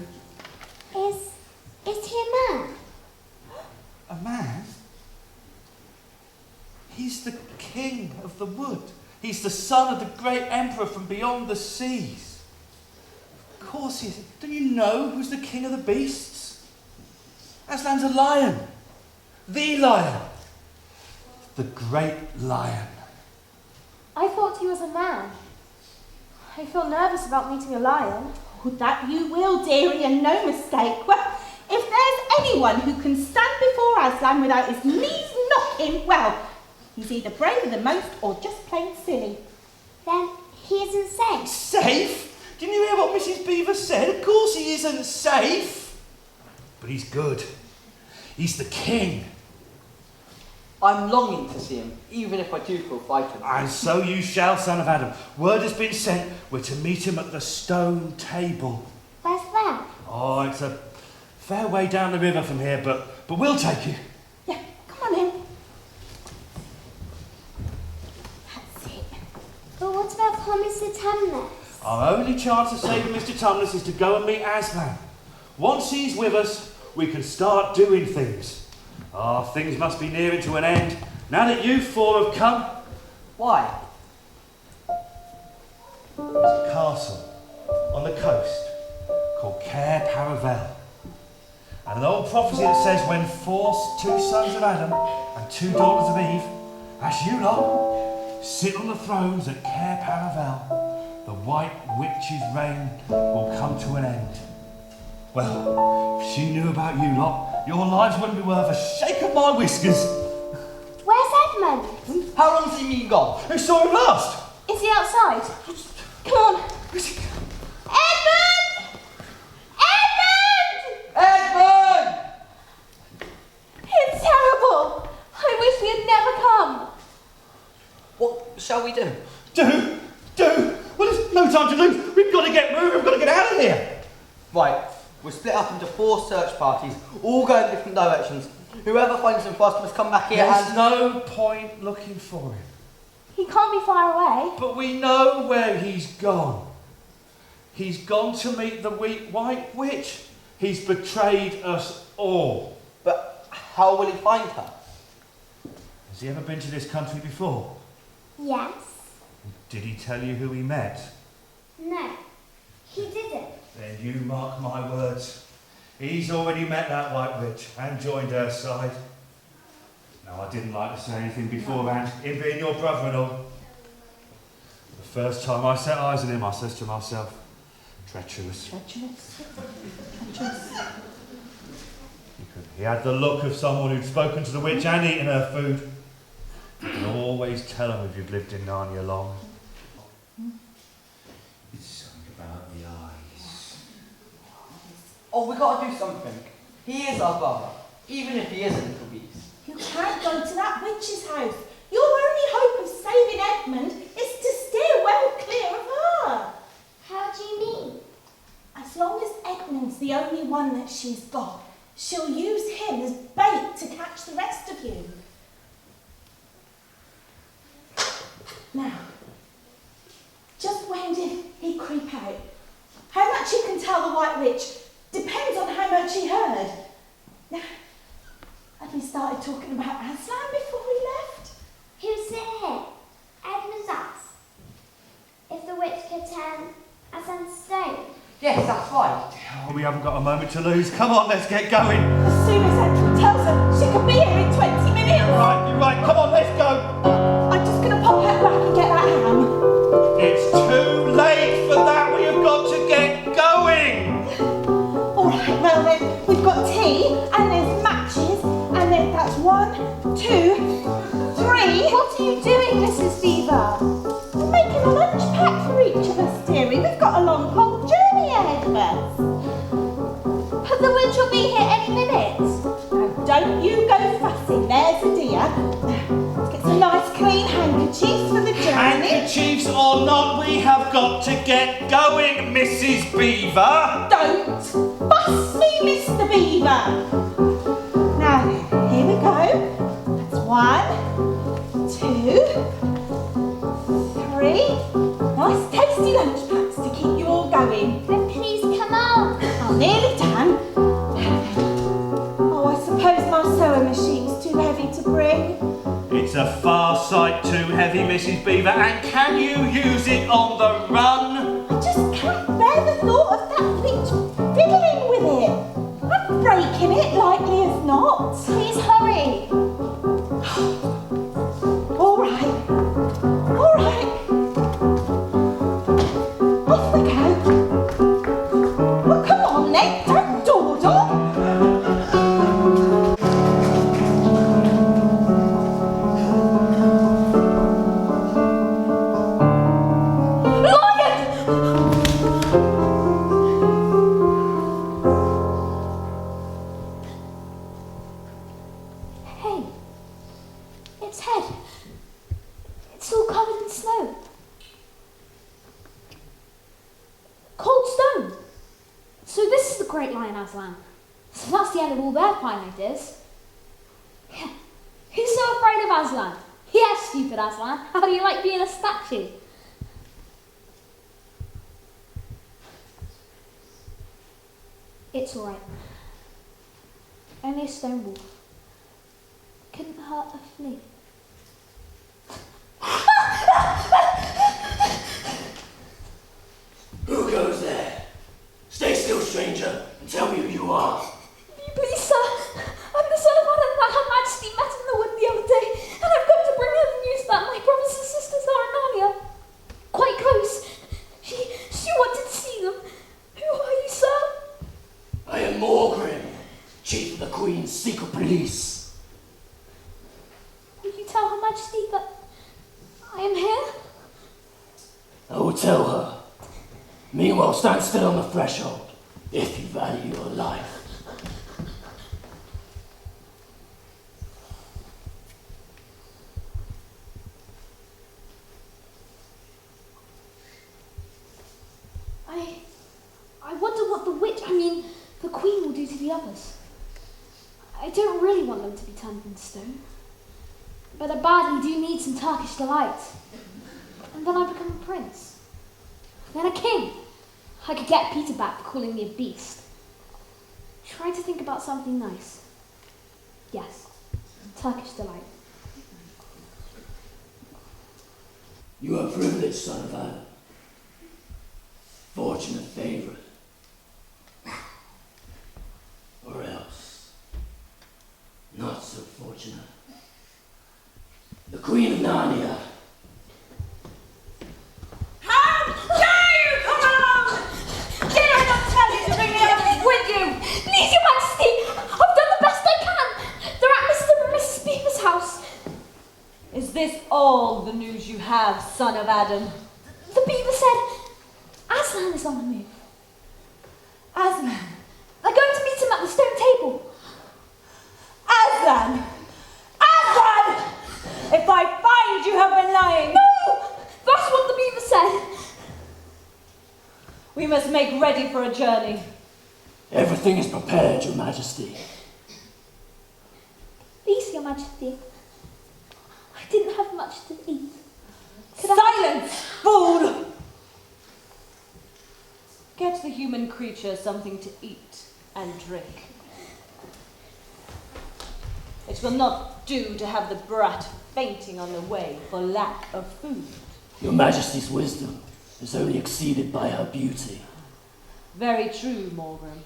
Is he a man? A man. He's the king of the wood. He's the son of the great emperor from beyond the seas. Of course he is. Don't you know who's the king of the beasts? Aslan's a lion. The lion. The great lion. I thought he was a man. I feel nervous about meeting a lion. Oh, that you will, dearie, and no mistake. Well, if there's anyone who can stand before Aslan without his knees knocking, well, he's either braver than most or just plain silly. Then he isn't safe. Safe? Didn't you hear what Mrs. Beaver said? Of course he isn't safe. But he's good. He's the king. I'm longing to see him, even if I do feel frightened. And so you shall, son of Adam. Word has been sent. We're to meet him at the stone table. Where's that? Oh, it's a fair way down the river from here, but we'll take you. Yeah, come on in. That's it. But what about poor Mr. Tumnus? Our only chance of saving Mr. Tumnus is to go and meet Aslan. Once he's with us, we can start doing things. Ah, things must be nearing to an end. Now that you four have come. Why? There's a castle on the coast called Cair Paravel. And an old prophecy that says when two sons of Adam and 2 daughters of Eve, that's you lot, sit on the thrones at Cair Paravel, the White Witch's reign will come to an end. Well, if she knew about you lot, your lives wouldn't be worth a shake of my whiskers. Where's Edmund? How long has he been gone? Who saw him last? Is he outside? Come on. Edmund! Edmund! Edmund! It's terrible. I wish we had never come. What shall we do? Do! Well, there's no time to lose. We've got to get moving. We've got to get out of here. Right, we're split up into 4 search parties, all going different directions. Whoever finds him first must come back here There's and... no point looking for him. He can't be far away. But we know where he's gone. He's gone to meet the White Witch. He's betrayed us all. But how will he find her? Has he ever been to this country before? Yes. Did he tell you who he met? No. He didn't. Then you mark my words. He's already met that White Witch and joined her side. Now, I didn't like to say anything beforehand, him being your brother and all. The first time I set eyes on him, I says to myself, treacherous. Treacherous. He had the look of someone who'd spoken to the witch and eaten her food. You can always tell them if you've lived in Narnia long. It's something about the eyes. Oh, we've got to do something. He is our brother, even if he is a little beast. You can't go to that witch's house. Your only hope of saving Edmund is to steer well clear of her. How do you mean? As long as Edmund's the only one that she's got, she'll use him as bait to catch the rest of you. Now, just when did he creep out? How much you can tell the White Witch depends on how much he heard. Now, had we started talking about Aslan before we left? Who's sitting here? Edmund's us. If the witch could turn Aslan to stone. Yes, that's right. Oh, we haven't got a moment to lose. Come on, let's get going. As soon as Edmund tells her she could be here in 20 minutes. You're right. Come on, let's go. I'm just going to pop out back and get that ham. It's too late for that. We have got to get going. All right, well then, we've got tea, and there's matches, and then that's 1, 2, 3. What are you doing, Mrs. Beaver? I'm making a lunch pack for each of us, dearie. We've got a long, cold journey ahead of us. But the witch will be here any minute. Now, don't you go fussing, there's a dear. Let's get some nice, clean handkerchiefs for the journey. Handkerchiefs or not, we have got to get going, Mrs. Beaver. Don't fuss me, Mr. Beaver. Now, here we go. That's 1, 2, 3. Nice, tasty lunch packs to keep you all going. Then please come on. I'm nearly done. Oh, I suppose my sewing machine's too heavy to bring. It's a far sight too heavy, Mrs. Beaver, and can you use it on the run? I just can't bear the thought of that flint fiddling with it. I'm breaking it likely as not. Please hurry. All right. All right. Off we go. Well, come on, Ned. Don't dawdle. Hey, its head. It's all covered in snow. Cold stone. So this is the great lion Aslan. So that's the end of all their fine ideas. Yeah. Who's so afraid of Aslan? Yes, stupid Aslan. How do you like being a statue? It's alright. Only a stone wolf. Couldn't hurt a flea. Who goes there? Stay still, stranger, and tell me who you are. Please, sir. I'm the son of Adam that Her Majesty met in the wood the other day, and I've come to bring her the news that my brothers and sisters are in Narnia. Quite close. She wanted to see them. Who are you, sir? I am Morgrim, chief of the Queen's secret police. Will you tell Her Majesty that I am here? I will tell her. Meanwhile, stand still on the threshold, if you value your life. I wonder what the Queen will do to the others. I don't really want them to be turned into stone. But I badly do need some Turkish delight. And then I become a prince. Then a king. I could get Peter back for calling me a beast. Try to think about something nice. Yes, Turkish delight. You are privileged, son of Adam. Fortunate favorite. Or else, not so fortunate. The Queen of Narnia. How dare you come along! Did I not tell you to bring the others with you? Please, Your Majesty, I've done the best I can. They're at Mr. and Mrs. Beaver's house. Is this all the news you have, son of Adam? The Beaver said Aslan is on the move. Aslan. They're going to meet him at the stone table. Aslan! Aslan! If I find you have been lying. No! That's what the Beaver said. We must make ready for a journey. Everything is prepared, Your Majesty. Please, Your Majesty. I didn't have much to eat. Silence, fool! Get the human creature something to eat and drink. It will not do to have the brat fainting on the way for lack of food. Your Majesty's wisdom is only exceeded by her beauty. Very true, Morgan.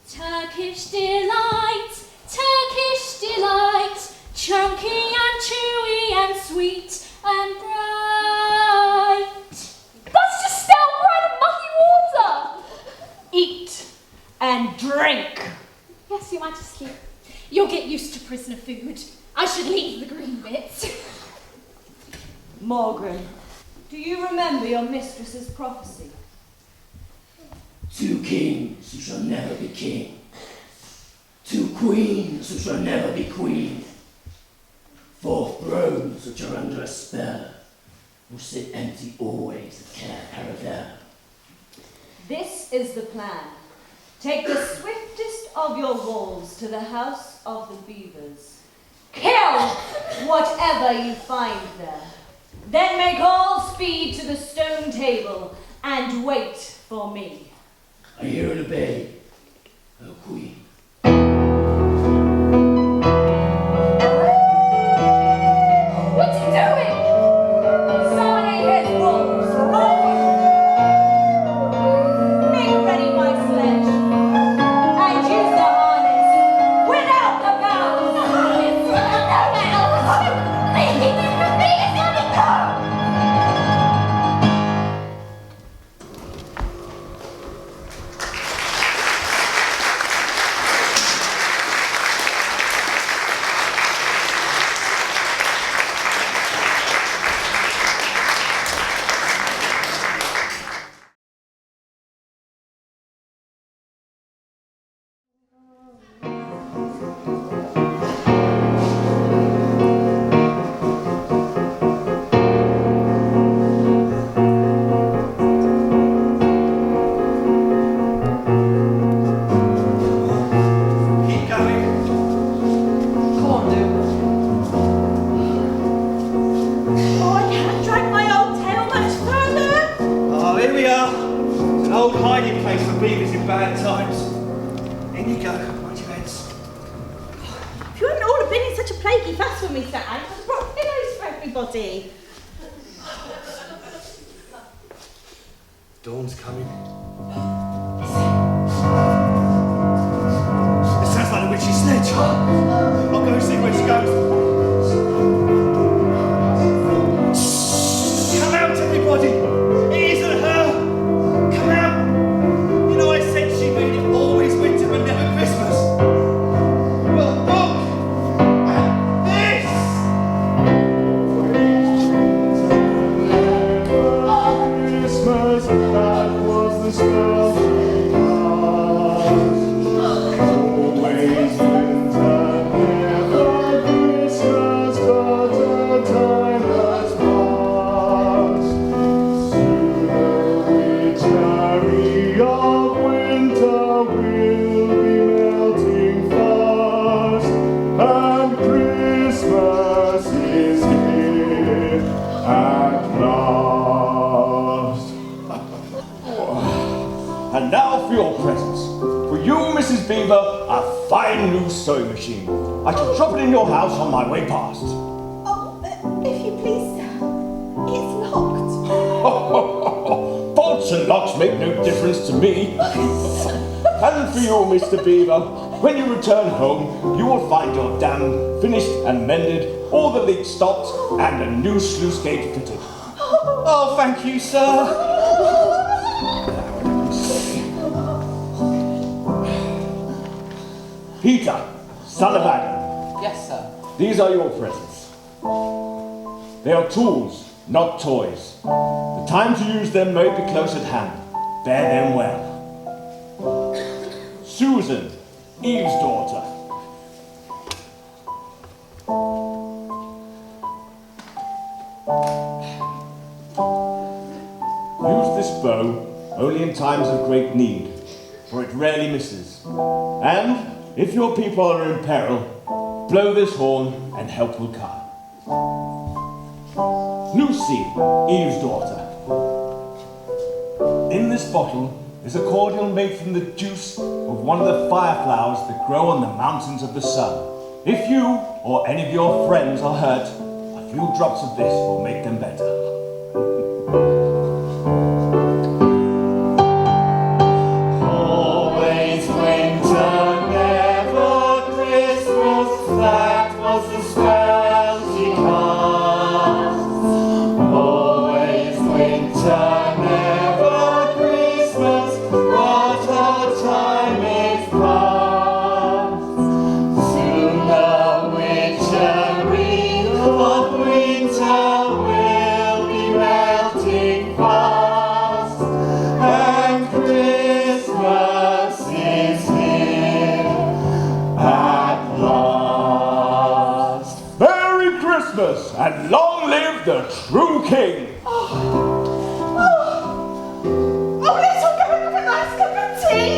Turkish delight, chunky and chewy and sweet and bright. That's just stale bread and muddy water. Eat and drink. Yes, Your Majesty. You'll get used to prisoner food. I should leave the green bits. Morgan, do you remember your mistress's prophecy? 2 kings who shall never be king. 2 queens who shall never be queen. 4 thrones which are under a spell, who sit empty always at Care Paradise. This is the plan. Take the swiftest of your wolves to the house of the Beavers. Kill whatever you find there. Then make all speed to the stone table and wait for me. I hear and obey, O Queen. Beavers in bad times. In you go, mind your heads. If you hadn't all have been in such a plaguey fuss when we sat out, I'd have brought pillows for everybody. Dawn's coming. It sounds like a witch's sledge. I'll go and see where she goes. Come out, everybody! It isn't her! Come out! You know, I said she made it always winter but never Christmas. Well, look at this! Christmas, that was the spell we cast. Always winter, never Christmas, but a time has passed. Sooner we tarry, our winter will be melting fast, and Christmas is here at last. And now for your presents. For you, Mrs. Beaver, a fine new sewing machine. I shall drop it in your house on my way past. Oh, if you please, sir. It's locked. Bolts and locks make no difference to me. And for you, Mr. Beaver, when you return home, you will find your dam finished and mended, all the leaks stopped, and a new sluice gate fitted. Oh, thank you, sir. Peter, son of Adam, Yes, sir. these are your presents. They are tools, not toys. The time to use them may be close at hand. Bear them well. Susan, Eve's daughter. Use this bow only in times of great need, for it rarely misses. And if your people are in peril, blow this horn and help will come. Lucy, Eve's daughter. In this bottle is a cordial made from the juice of one of the fireflowers that grow on the mountains of the sun. If you or any of your friends are hurt, a few drops of this will make them better. Always winter, never Christmas, that was the spell she cast. Always winter, never Christmas, what a time is past. Soon the witchery of winter will be melting fast, and Christmas is here at last. Merry Christmas and long live the true king! Oh, let's all go and have a nice cup of tea.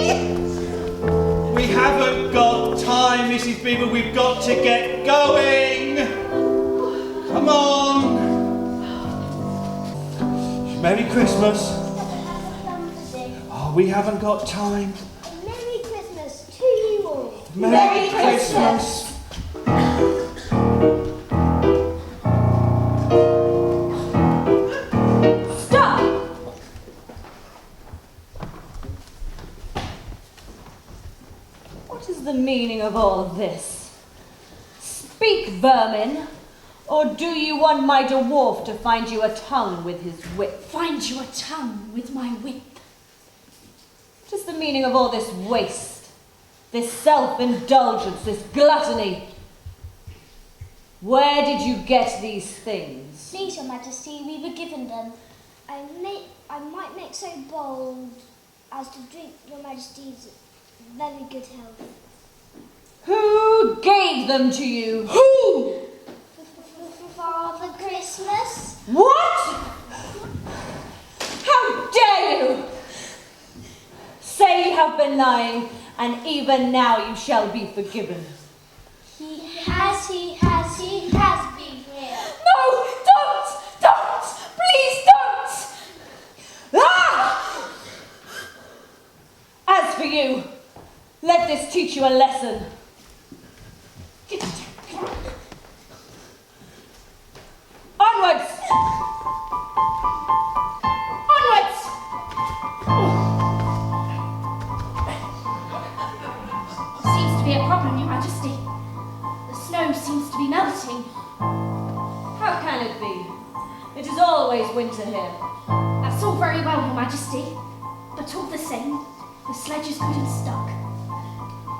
We haven't got time, Mrs. Beaver. We've got to get going. Come on. Merry Christmas. Oh, we haven't got time. Merry Christmas to you all. Merry Christmas. Stop! What is the meaning of all this? Speak, vermin. Or do you want my dwarf to find you a tongue with his whip? Find you a tongue with my whip. What is the meaning of all this waste? This self-indulgence, this gluttony? Where did you get these things? Please, Your Majesty, we were given them. I might make so bold as to drink Your Majesty's very good health. Who gave them to you? Who? Father Christmas. What? How dare you? Say you have been lying, and even now you shall be forgiven. He has been here. No, don't! Please don't! Ah! As for you, let this teach you a lesson. Onwards! Onwards! Seems to be a problem, Your Majesty. The snow seems to be melting. How can it be? It is always winter here. That's all very well, Your Majesty. But all the same, the sledges couldn't stuck.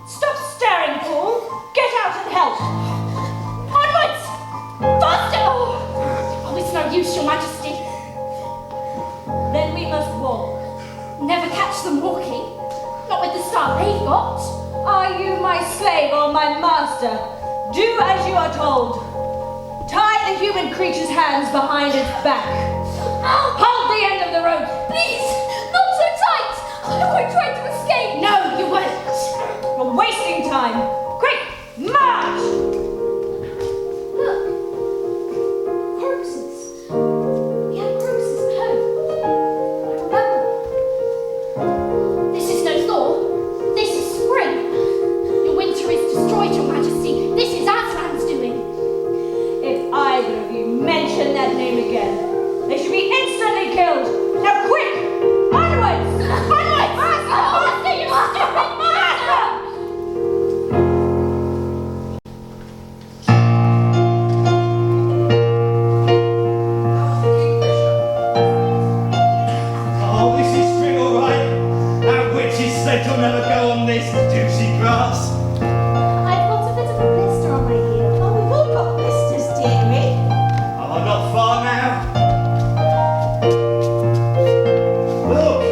Stop staring, fool! Get out and help! Onwards! Faster! Oh, it's no use, Your Majesty. Then we must walk. Never catch them walking. Not with the start they've got. Are you my slave or my master? Do as you are told. Tie the human creature's hands behind its back. Hold the end of the rope. Please, not so tight. I won't try to escape. No, you won't. You're wasting time. Quick, march! Look. Crocuses. We had crocuses at home. I remember. This is no thaw. This is spring. Your winter is destroyed, Your Majesty. This is Aslan's doing. If either of you mention that name again, they should be instantly killed. Now quick! Onwards! Onwards! Master, you stupid master! Oh, this is spring, all right. That witch's said you'll never go on this juicy grass. I've got a bit of a blister on my heel. Oh, we've all got blisters, dearie. Oh, not far now. Look.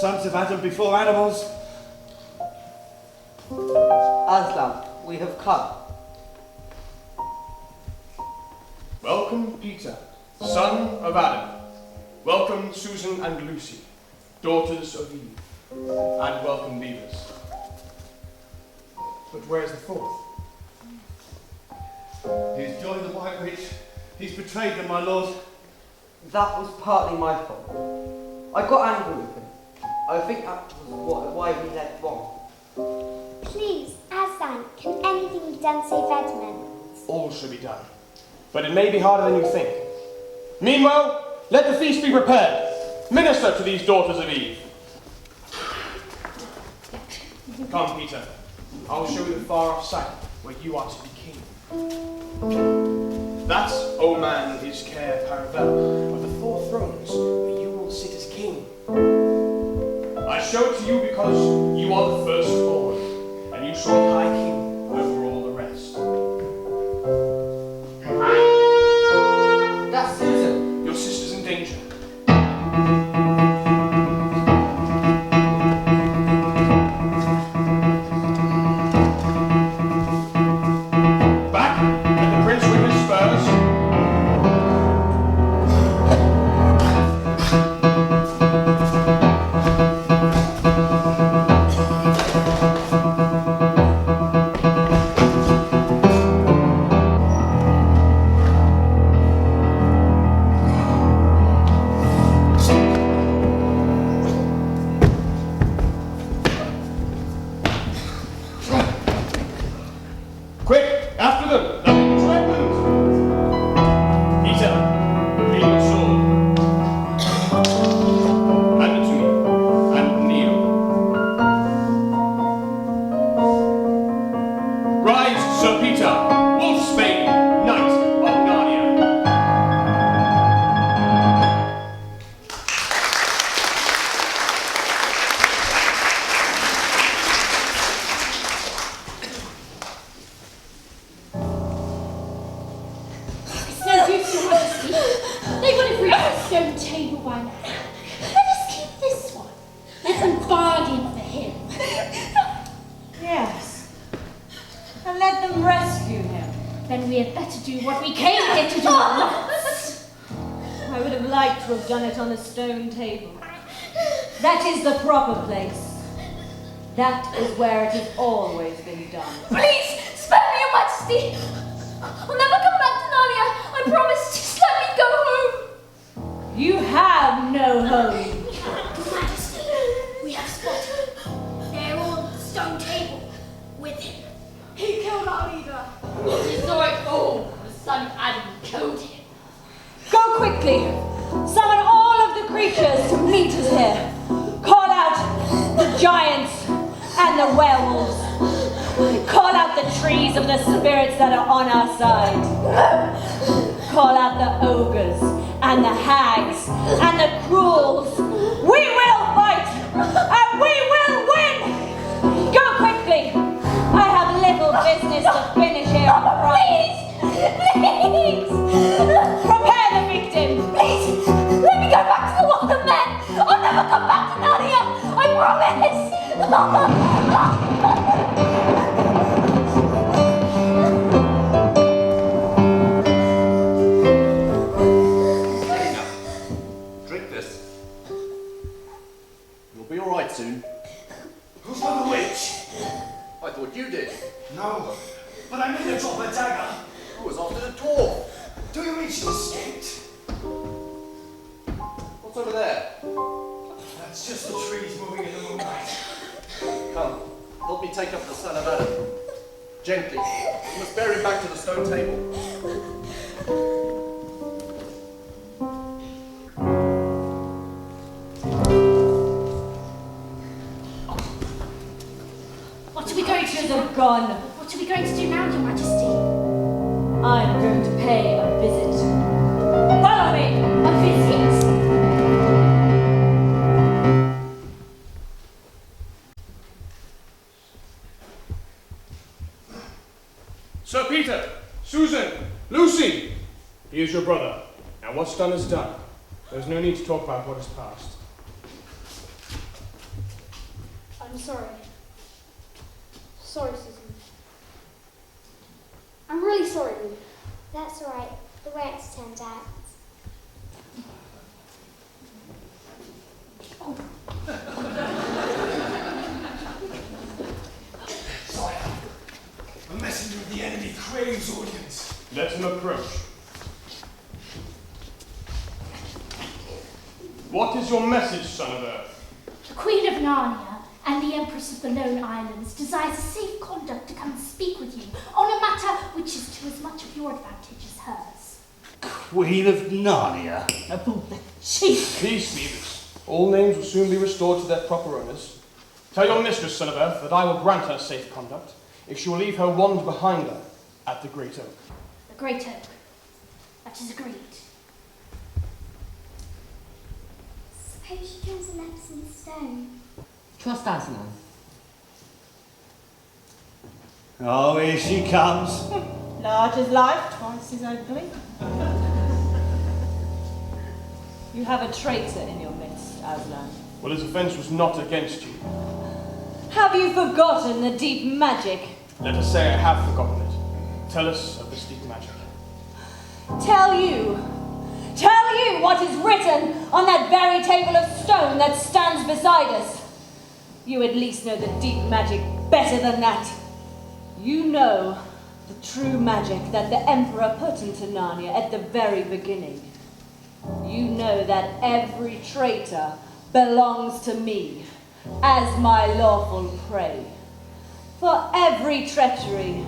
Sons of Adam before animals. Aslan, we have come. Welcome, Peter, son of Adam. Welcome, Susan and Lucy, daughters of Eve. And welcome, Beavers. But where's the fourth? He's joined the White Witch. He's betrayed them, my lord. That was partly my fault. I got angry with him. I think that was why he led wrong. Please, Aslan, can anything be done to save Edmund? All should be done. But it may be harder than you think. Meanwhile, let the feast be prepared. Minister to these daughters of Eve. Come, Peter. I will show you the far-off site where you are to be king. That, O man, is Cair Paravel of the 4 thrones where you will sit as king. I show it to you because you are the firstborn, and you shall be high king over all the rest. That's Susan. Your sister's in danger. Back, let the prince with his spurs. Quick, after them! That means Edmund! Peter, clean your sword. Hand it to me, and kneel. Rise, Sir Peter, Wolfsbane, Knight of Narnia. It's no use, Your Majesty. They would have reached the stone table by now. Let us keep this one. Let them bargain for him. Yes. And let them rescue him. Then we had better do what we came here to do at once. I would have liked to have done it on a stone table. That is the proper place. That is where it has always been done. Please, spare me, Your Majesty. I'll never come back to Narnia. I promise. Just let me go home. You have no home. Majesty, we have spotted. They're all at the stone table with him. He killed our leader. We saw it all. The son of Adam killed him. Go quickly. Summon all of the creatures to meet us here. Call out the giants and the werewolves. Call out the trees of the spirits that are on our side. Call out the ogres and the hags and the cruels. We will fight and we will win. Go quickly. I have little business to finish here on Friday. Please! Prepare the victim. Please! Let me go back to the Walk of Men! I'll never come back to Narnia! I promise! Drink this. You'll be alright soon. Who's got the witch? I thought you did. No, but I made her drop her dagger. Who was after the dwarf? Do you mean she escaped? What's over there? That's just the trees moving in the moonlight. Come, help me take up the son of Adam. Gently. You must bear him back to the stone table. What are we going to Creatures do? are gone. What are we going to do now, Your Majesty? I'm going to pay a visit. Follow me. A visit? Sir Peter, Susan, Lucy! He is your brother. Now what's done is done. There's no need to talk about what is past. I'm sorry. Sorry, Susan. I'm really sorry, Lou. That's all right. The way it's turned out. Sire, a messenger of the enemy craves audience. Let him approach. What is your message, son of Earth? The Queen of Narnia and the Empress of the Lone Islands desires a safe conduct to come and speak with you on a matter which is to as much of your advantage as hers. Queen of Narnia. Chief! Peace, Beavers. All names will soon be restored to their proper owners. Tell your mistress, son of earth, that I will grant her safe conduct if she will leave her wand behind her at the Great Oak. The Great Oak. That is agreed. Suppose she turns the lamps in stone. Trust Aslan. Oh, here she comes. Large as life, twice as ugly. You have a traitor in your midst, Aslan. Well, his offence was not against you. Have you forgotten the deep magic? Let us say I have forgotten it. Tell us of this deep magic. Tell you what is written on that very table of stone that stands beside us. You at least know the deep magic better than that. You know the true magic that the Emperor put into Narnia at the very beginning. You know that every traitor belongs to me as my lawful prey. For every treachery,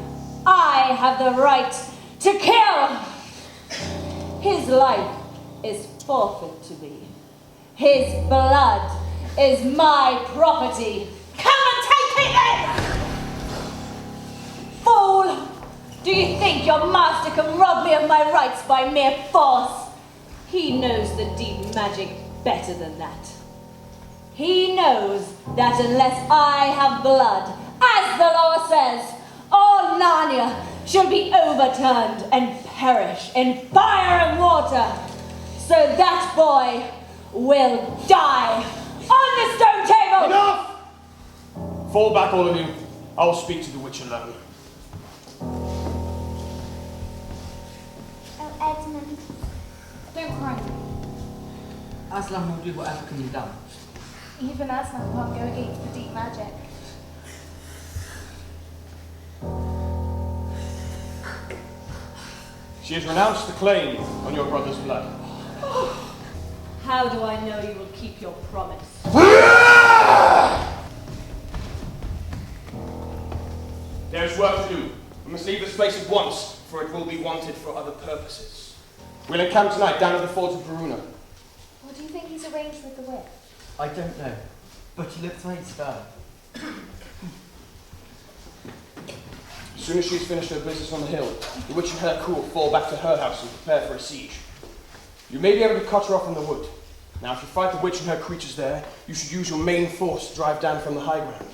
I have the right to kill. His life is forfeit to me. His blood is my property. Come and take it then! Fool! Do you think your master can rob me of my rights by mere force? He knows the deep magic better than that. He knows that unless I have blood, as the law says, all Narnia shall be overturned and perish in fire and water. So that boy will die on the stone table! Enough! Fall back, all of you. I will speak to the witch alone. Oh, Edmund. Don't cry. Aslan will do whatever can be done. Even Aslan can't go against the deep magic. She has renounced the claim on your brother's blood. How do I know you will keep your promise? There is work to do. We must leave this place at once, for it will be wanted for other purposes. We'll encamp tonight down at the fort of Verona. What do you think he's arranged with the witch? I don't know, but he looks like he's firm. As soon as she's finished her business on the hill, the witch and her crew will fall back to her house and prepare for a siege. You may be able to cut her off in the wood. Now, if you fight the witch and her creatures there, you should use your main force to drive down from the high ground.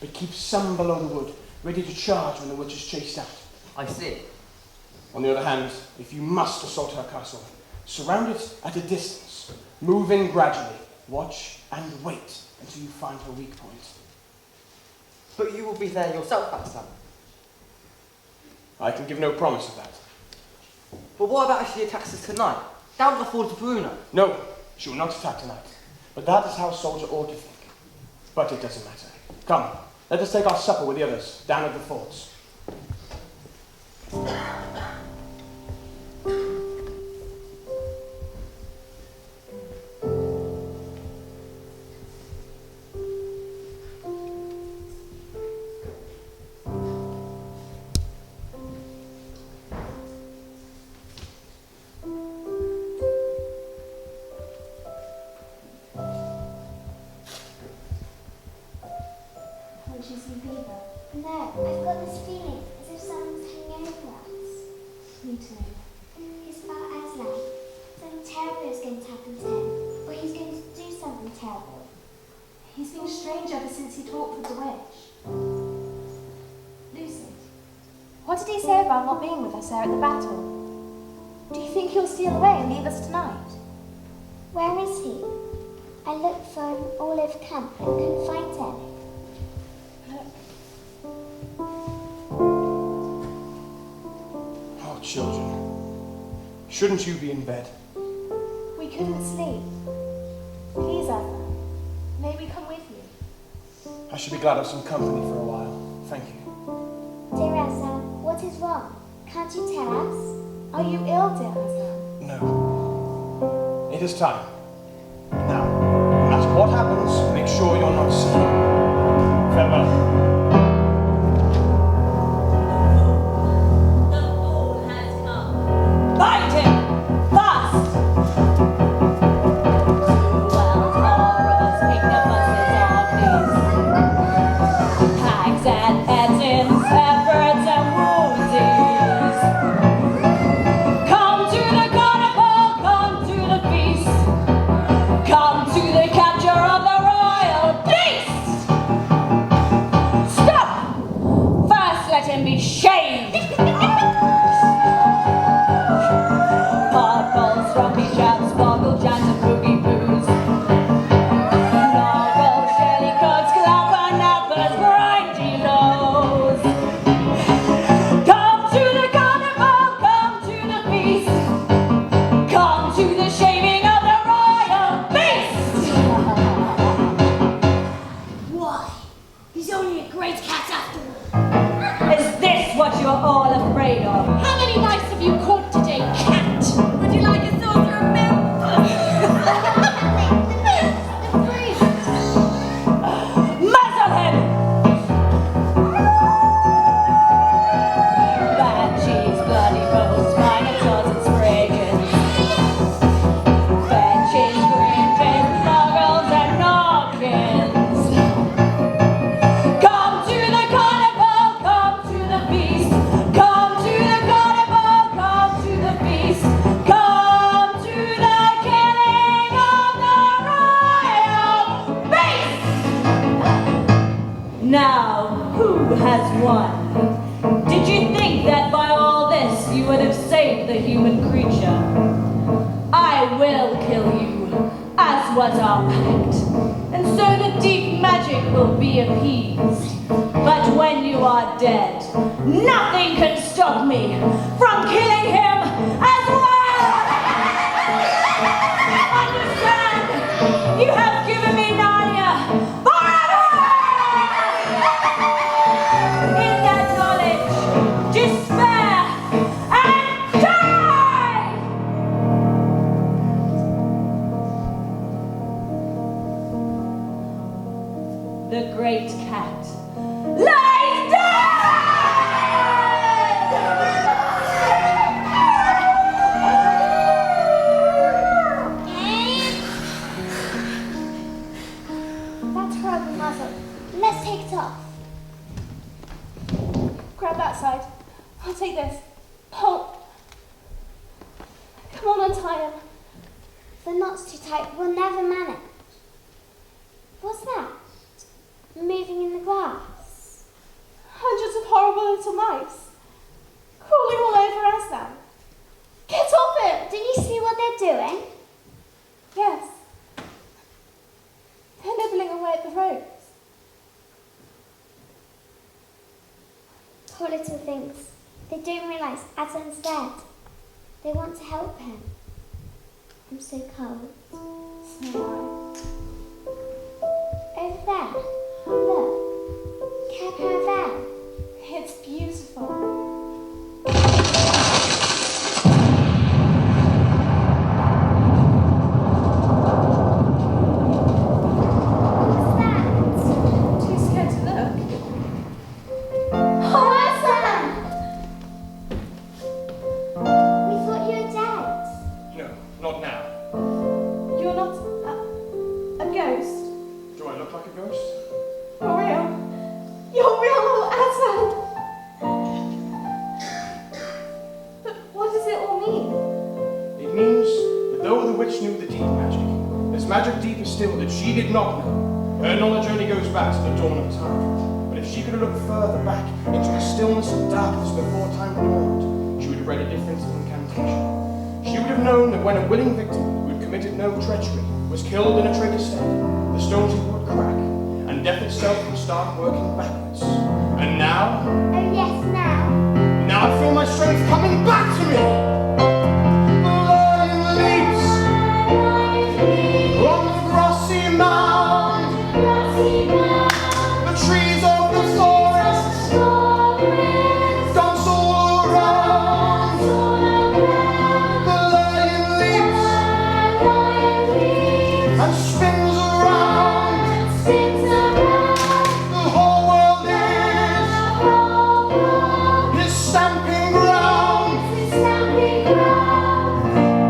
But keep some below the wood, ready to charge when the witch is chased out. I see. On the other hand, if you must assault her castle, surround it at a distance. Move in gradually. Watch and wait until you find her weak point. But you will be there yourself, Aslan. I can give no promise of that. But what about if she attacks us tonight? Down at the fort of Verona? No, she will not attack tonight. But that is how a soldier ought to think. But it doesn't matter. Come, let us take our supper with the others, down at the forts. Can't you see Beaver? No, I've got this feeling as if someone's hanging over us. Me too. It's about Aslan. Something terrible is going to happen to him, or he's going to do something terrible. He's been strange ever since he talked with the witch. Lucy, what did he say about not being with us there at the battle? Do you think he'll steal away and leave us tonight? Where is he? I looked for him all over camp and couldn't find him. Oh, children. Shouldn't you be in bed? We couldn't sleep. Please, Aslan, may we come with you? I should be glad of some company for a while. Thank you. Dear Aslan, what is wrong? Can't you tell us? Are you ill, dear Aslan? No. It is time. Now, no matter what happens, make sure you're not sick. Farewell. The fool has come. Find him! I will kill you, as was our pact, and so the deep magic will be appeased. But when you are dead, nothing can stop me from killing him as well! Understand? You have given me Narnia forever! In that knowledge, despair and die! The great cat lies dead! That's horrible muzzle. Let's take it off. Grab that side. I'll take this. Pull. Come on, untie him. The knot's too tight. We'll never manage. What's that? Moving in the grass. Hundreds of horrible little mice. Crawling all over Aslan. Get off him! Do you see what they're doing? Yes. They're nibbling away at the ropes. Poor little things. They don't realise Aslan's dead. They want to help him. I'm so cold. So am Over there. Look. Caravan. It's beautiful. What's that? Too scared to look. Oh, Aslan! We thought you were dead. No, not now. You're not a ghost. Do I look like a ghost? For real. You're real little Aslan. But what does it all mean? It means that though the witch knew the deep magic, there's magic deeper still that she did not know. Her knowledge only goes back to the dawn of time. But if she could have looked further back into the stillness and darkness before time dawned, she would have read a different incantation. She would have known that when a willing victim who had committed no treachery was killed in a traitor state, the stones would crack, and death itself would start working backwards. And now, Oh, yes, now. now I feel my strength coming back to me! The lion leaps on the grassy mound. The trees of the forest dance all around. The lion leaps and spins around. The whole world is his stamping ground.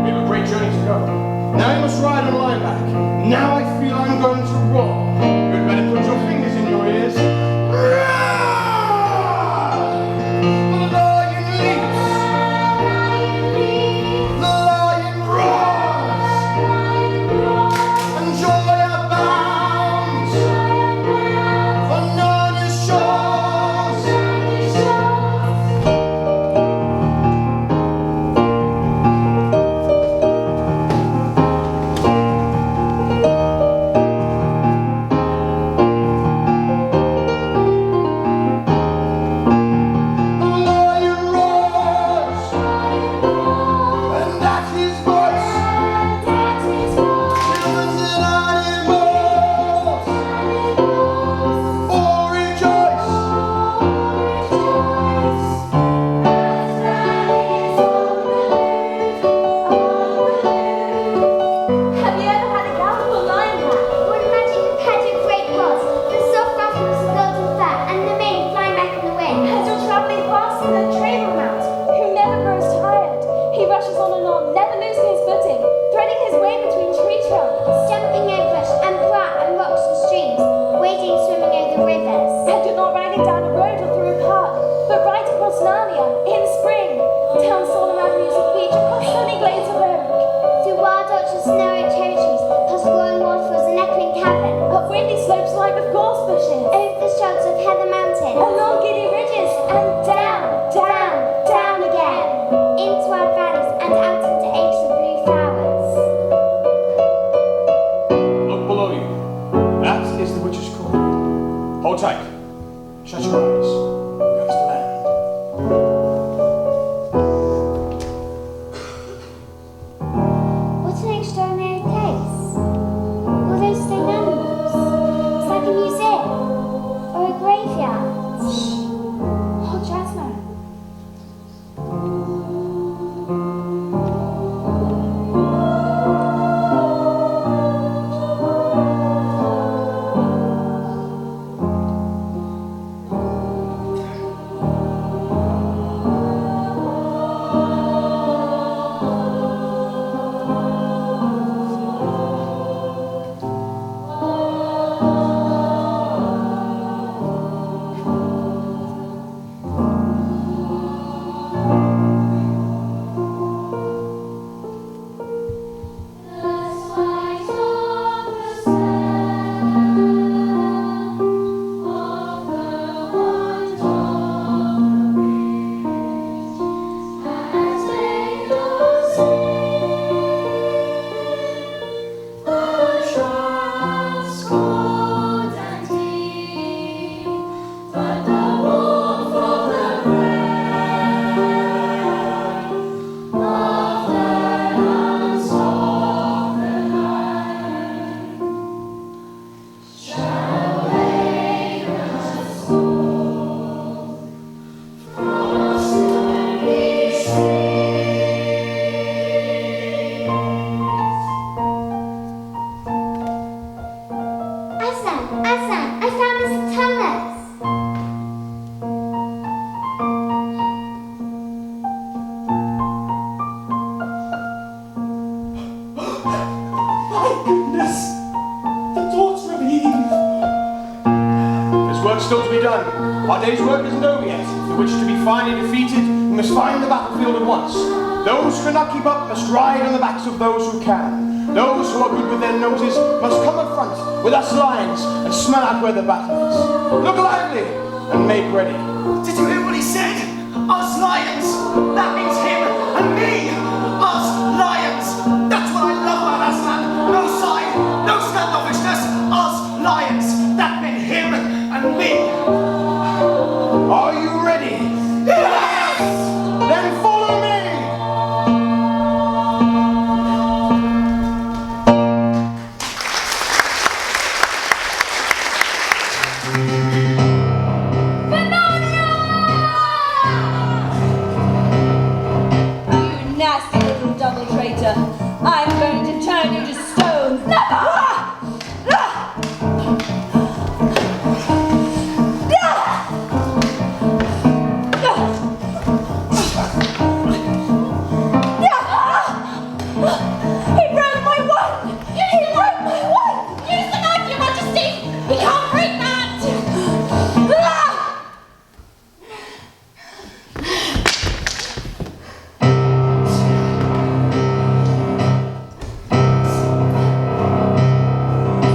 We have a great journey to go. Now you must ride and lie back. Now I feel I'm going to roar. You'd better put your fingers in your ears. The lion leaps. The lion roars. And joy abounds on Narnia's shores. The lion roars, and that's his voice. Humans and animals all rejoice. Have you ever had a gallop or lion pack? What a magic pageant great was. The soft ruffles of golden fur and the mane flying back in the wind. And you're travelling faster than Travel Mount, who never grows tired. He rushes on and on, never losing his footing, threading his way between tree trunks. Jumping over bush and brat and rocks and streams. Wading, swimming over rivers. And you're not riding down a road or through a park, but right across Narnia, in spring, down solemn avenues of beech, across sunny glades of oak, Through wild orchards, snowy cherry trees, past glowing waterfalls and echoing caverns. up windy slopes lined with gorse bushes, Over the shrouds of heather mountains. along giddy ridges, and down, down, down again. Into our valleys and out into acres of blue flowers. Aslan, our day's work isn't over yet. The witch to be finally defeated, we must find the battlefield at once. Those who cannot keep up must ride on the backs of those who can. Those who are good with their noses must come up front with us lions and smell out where the battle is. Look lively and make ready. Did you hear what he said? Us lions. That means him and me. Us lions. That's what I love about Aslan. No side, no standoffishness. Us lions. That meant him and me. Are you ready? Yes! Then follow me! You nasty little double traitor. I'm going to turn you to stone. Never! He broke my wand! He broke my wand! Use the knife, Your Majesty! We can't break that!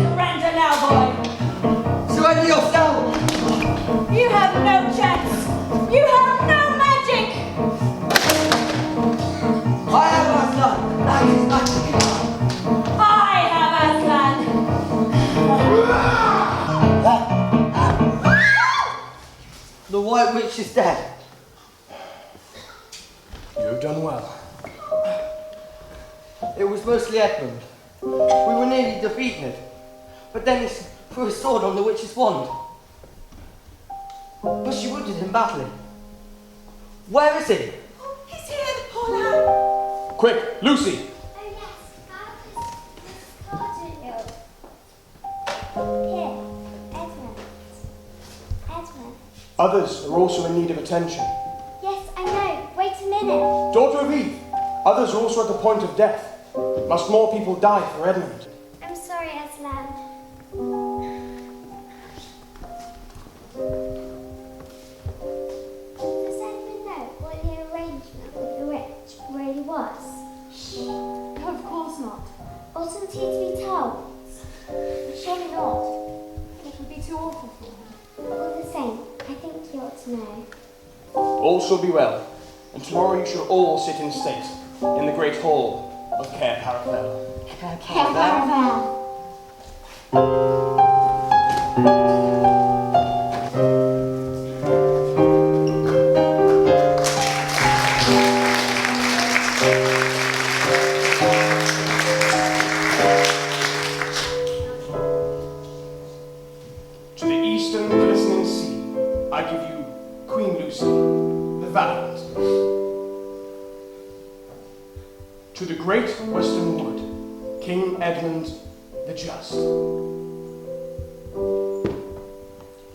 Surrender now, boy! Surrender yourself! You have no chance! You have no magic! I am Aslan. That is magic. I have Aslan! The White Witch is dead. You have done well. It was mostly Edmund. We were nearly defeated, but then he threw a sword on the witch's wand. But she wounded him badly. Where is he? He's here, the poor lamb. Quick, Lucy! Oh yes, Garden. Here, Edmund. Edmund. Others are also in need of attention. Yes, I know. Wait a minute. Daughter of Eve, others are also at the point of death. Must more people die for Edmund? I'm sorry, Aslan. Does Edmund know what the arrangement with the witch really was? No, of course not. Oughtn't he to be told? Surely not. It would be too awful for him. All the same, I think he ought to know. All shall be well, and tomorrow you shall all sit in state in the great hall of Cair Paravel. Farewell. To the eastern glistening sea, I give you Queen Lucy, the valiant. To the great western wood, King Edmund, the just.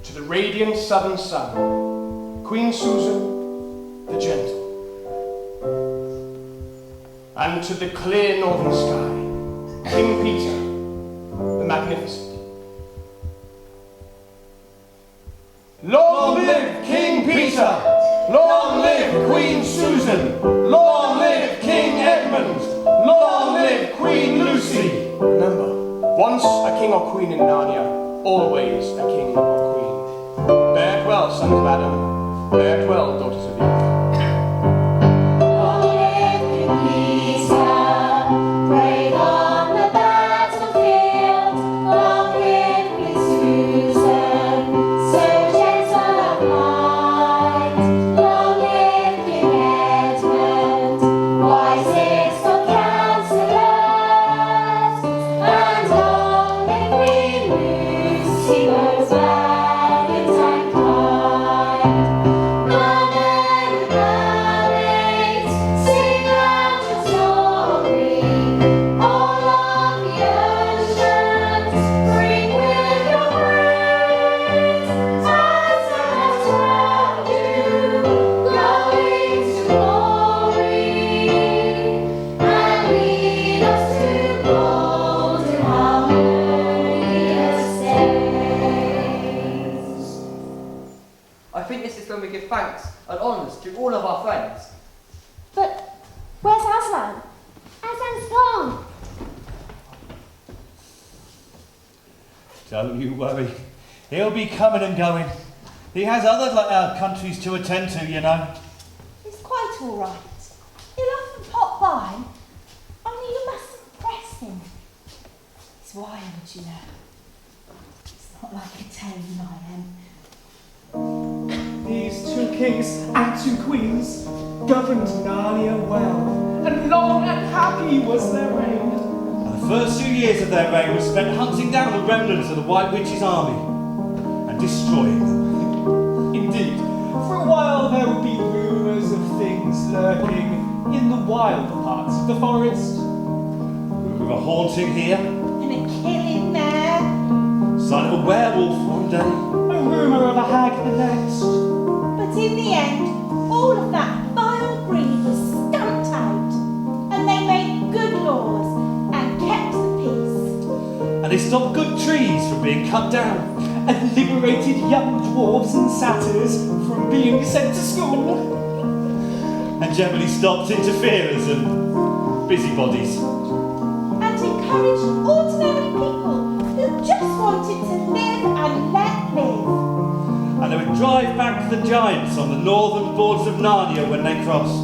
To the radiant southern sun, Queen Susan, the gentle. And to the clear northern sky, King Peter, the magnificent. Long live King Peter! Long live Queen Susan! Long live King Edmund! Long live Queen Lucy! Remember, once a king or queen in Narnia, always a king or queen. Bear it well, sons of Adam. Bear it well, daughters of Eve. She was valiant and kind. give thanks and honours to all of our friends. But where's Aslan? Aslan's gone. Don't you worry. He'll be coming and going. He has other countries to attend to, you know. It's quite all right. He'll often pop by, only you mustn't press him. He's wild, you know. It's not like a tame lion. These 2 kings and 2 queens governed Narnia well, and long and happy was their reign. And the first few years of their reign was spent hunting down the remnants of the White Witch's army and destroying them. Indeed, for a while there would be rumours of things lurking in the wilder parts of the forest. Rumour of a haunting here, And a killing there. sign of a werewolf one day. A rumour of a hag the next. But in the end, all of that vile breed was stamped out. And they made good laws and kept the peace. And they stopped good trees from being cut down. And liberated young dwarves and satyrs from being sent to school. And generally stopped interferers and busybodies. And encouraged ordinary people who just wanted to live and let live. And they would drive back the giants on the northern borders of Narnia when they crossed.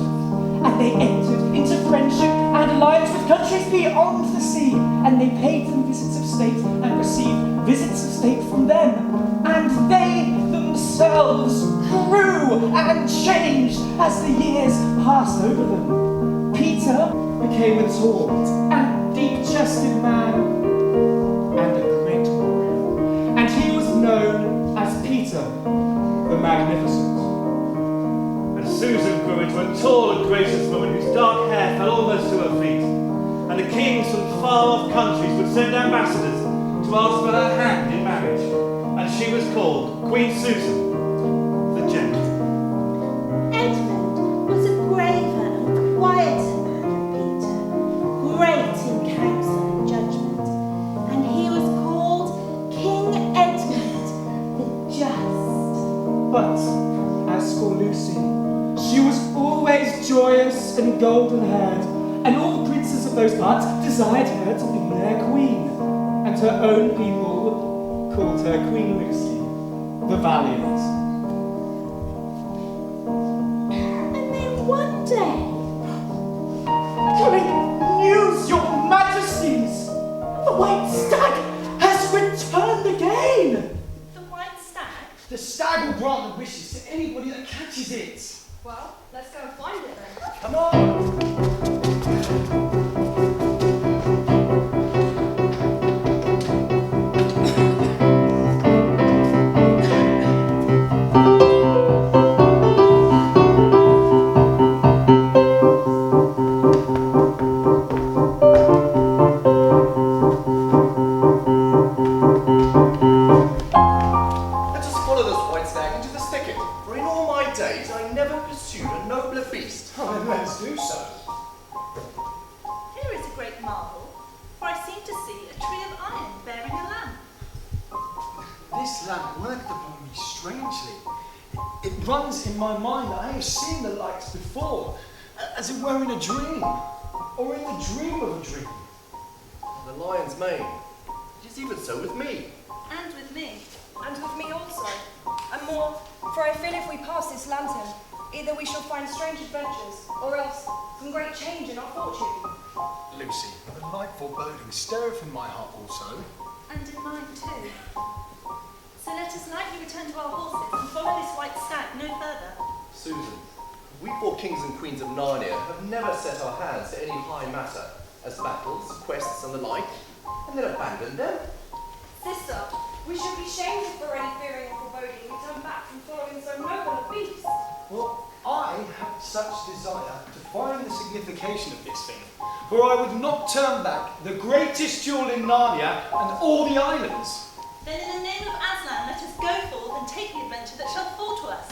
And they entered into friendship and alliance with countries beyond the sea. And they paid them visits of state and received visits of state from them. And they themselves grew and changed as the years passed over them. Peter became a tall and deep-chested man and a great warrior. And he was known as Peter the Magnificent. And Susan grew into a tall and gracious woman whose dark hair fell almost to her feet. And the kings from far-off countries would send ambassadors to ask for her hand in marriage. And she was called Queen Susan, the Gentle. Edmund was a graver and quieter man than Peter, great in counsel and judgment, and he was called King Edmund the Just. But as for Lucy, she was always joyous and golden-haired, and all the princes of those parts desired her to be their queen, and her own people called her Queen Lucy, the Valiant. And then one day, Great news, your majesties! The white stag has returned again! the white stag. The stag will grant the wishes to anybody that catches it. Well, let's go and find it then. Come on! Let us follow this white stag into this thicket, for in all my days I never pursued a nobler beast. Oh, then let's do so. Here is a great marvel, for I seem to see a tree of iron bearing a lamp. This lamp worked upon me strangely. It runs in my mind that I have seen the likes before, as it were in a dream, or in the dream of a dream. The lion's mane. It is even so with me. And with me. And with me also. And more, for I feel if we pass this lantern, either we shall find strange adventures, or else some great change in our fortune. Lucy, a light foreboding stirreth in my heart also. And in mine too. So let us lightly return to our horses and follow this white stag no further. Susan, we 4 kings and queens of Narnia have never set our hands to any high matter, as battles, quests, and the like, and then abandoned them. Sister, we should be shamed if for any fearing or foreboding we turn back from following so noble a beast. Well, I have such desire to find the signification of this thing, for I would not turn back the greatest jewel in Narnia and all the islands. Then in the name of Aslan, let us go forth and take the adventure that shall fall to us.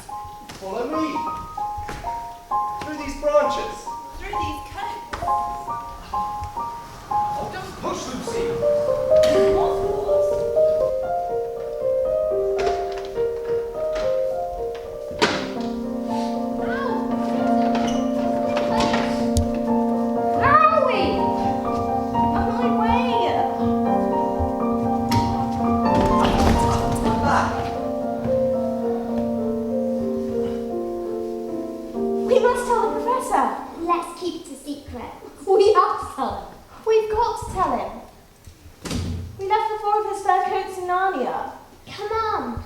Follow me. Through these branches. Through these coves. Oh, don't push, Lucy. Narnia. Come on.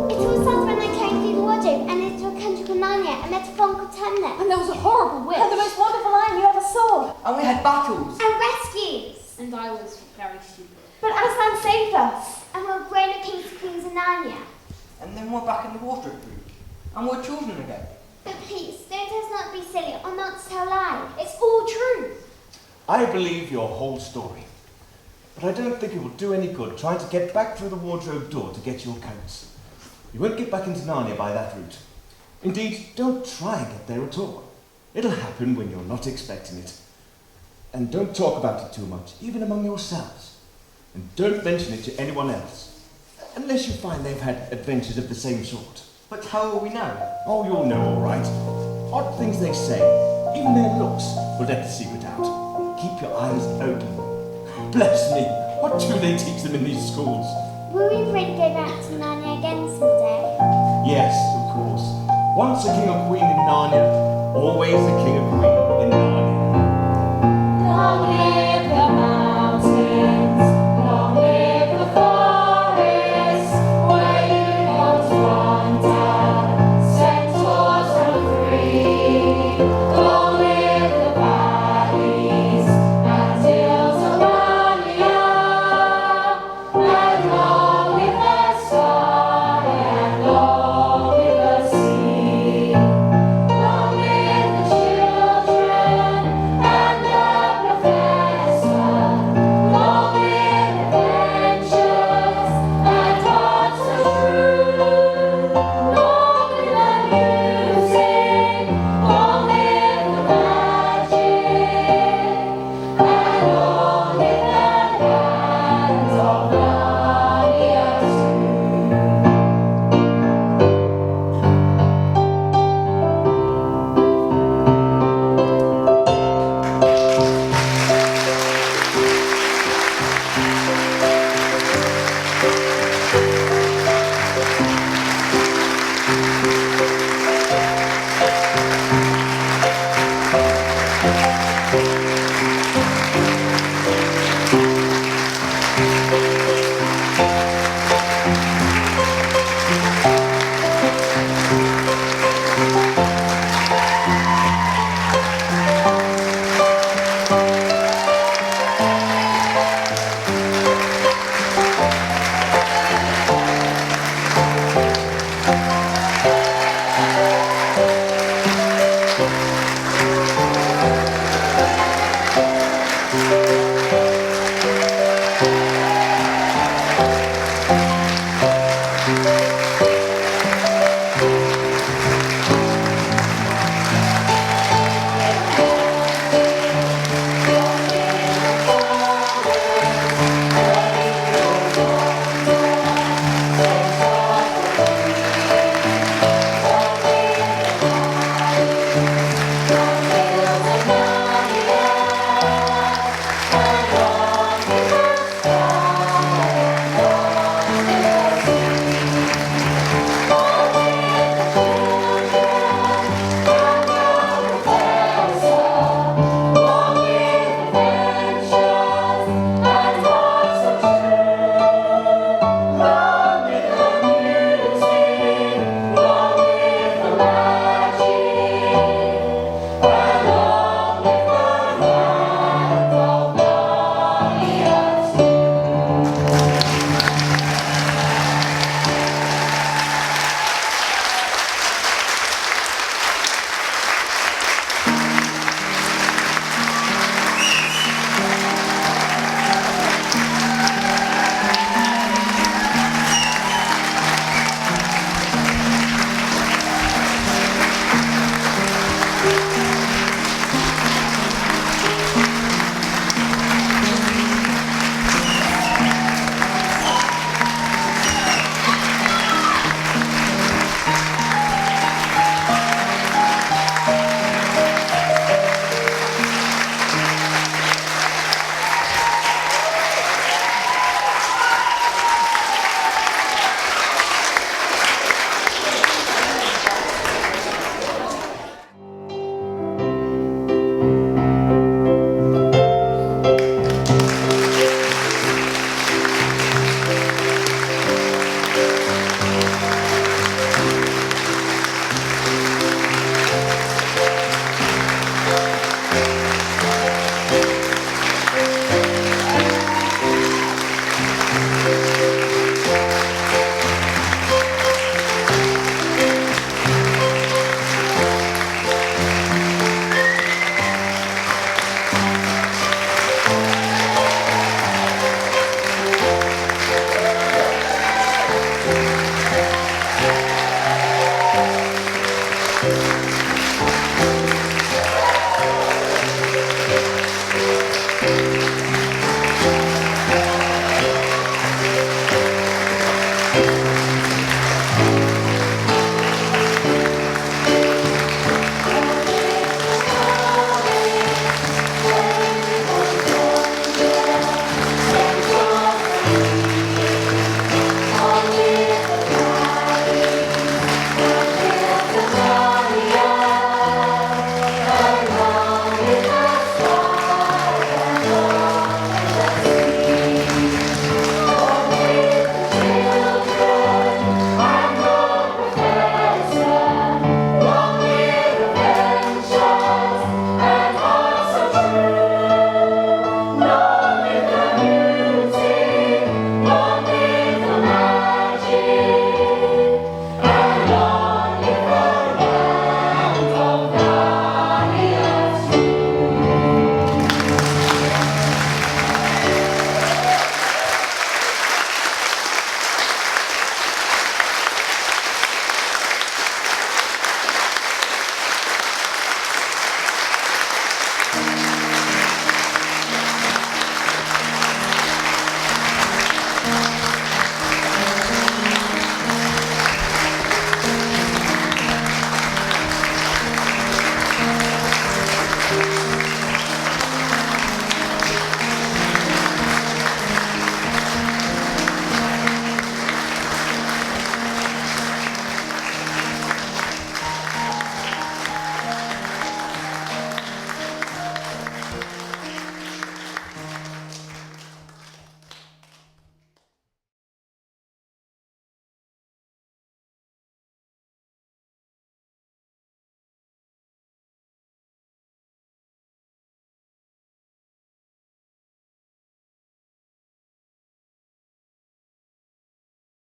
It all started when I carried through the wardrobe and into a country called Narnia and met a fawn called Tumnus. And there was a horrible witch. And the most wonderful lion you ever saw. And we had battles. And rescues. And I was very stupid. But Aslan saved us. And we're grown-up kings and queens in Narnia. And then we're back in the wardrobe room. And we're children again. But please, don't tell us not to be silly or not to tell lies. It's all true. I believe your whole story. But I don't think it will do any good trying to get back through the wardrobe door to get your coats. You won't get back into Narnia by that route. Indeed, don't try and get there at all. It'll happen when you're not expecting it. And don't talk about it too much, even among yourselves. And don't mention it to anyone else. Unless you find they've had adventures of the same sort. But how will we know? Oh, you'll know all right. Odd things they say, even their looks, will let the secret out. Keep your eyes open. Bless me, what do they teach them in these schools? Will we really go back to Narnia again someday? Yes, of course. Once a king or queen in Narnia, always a king or queen in Narnia. Narnia.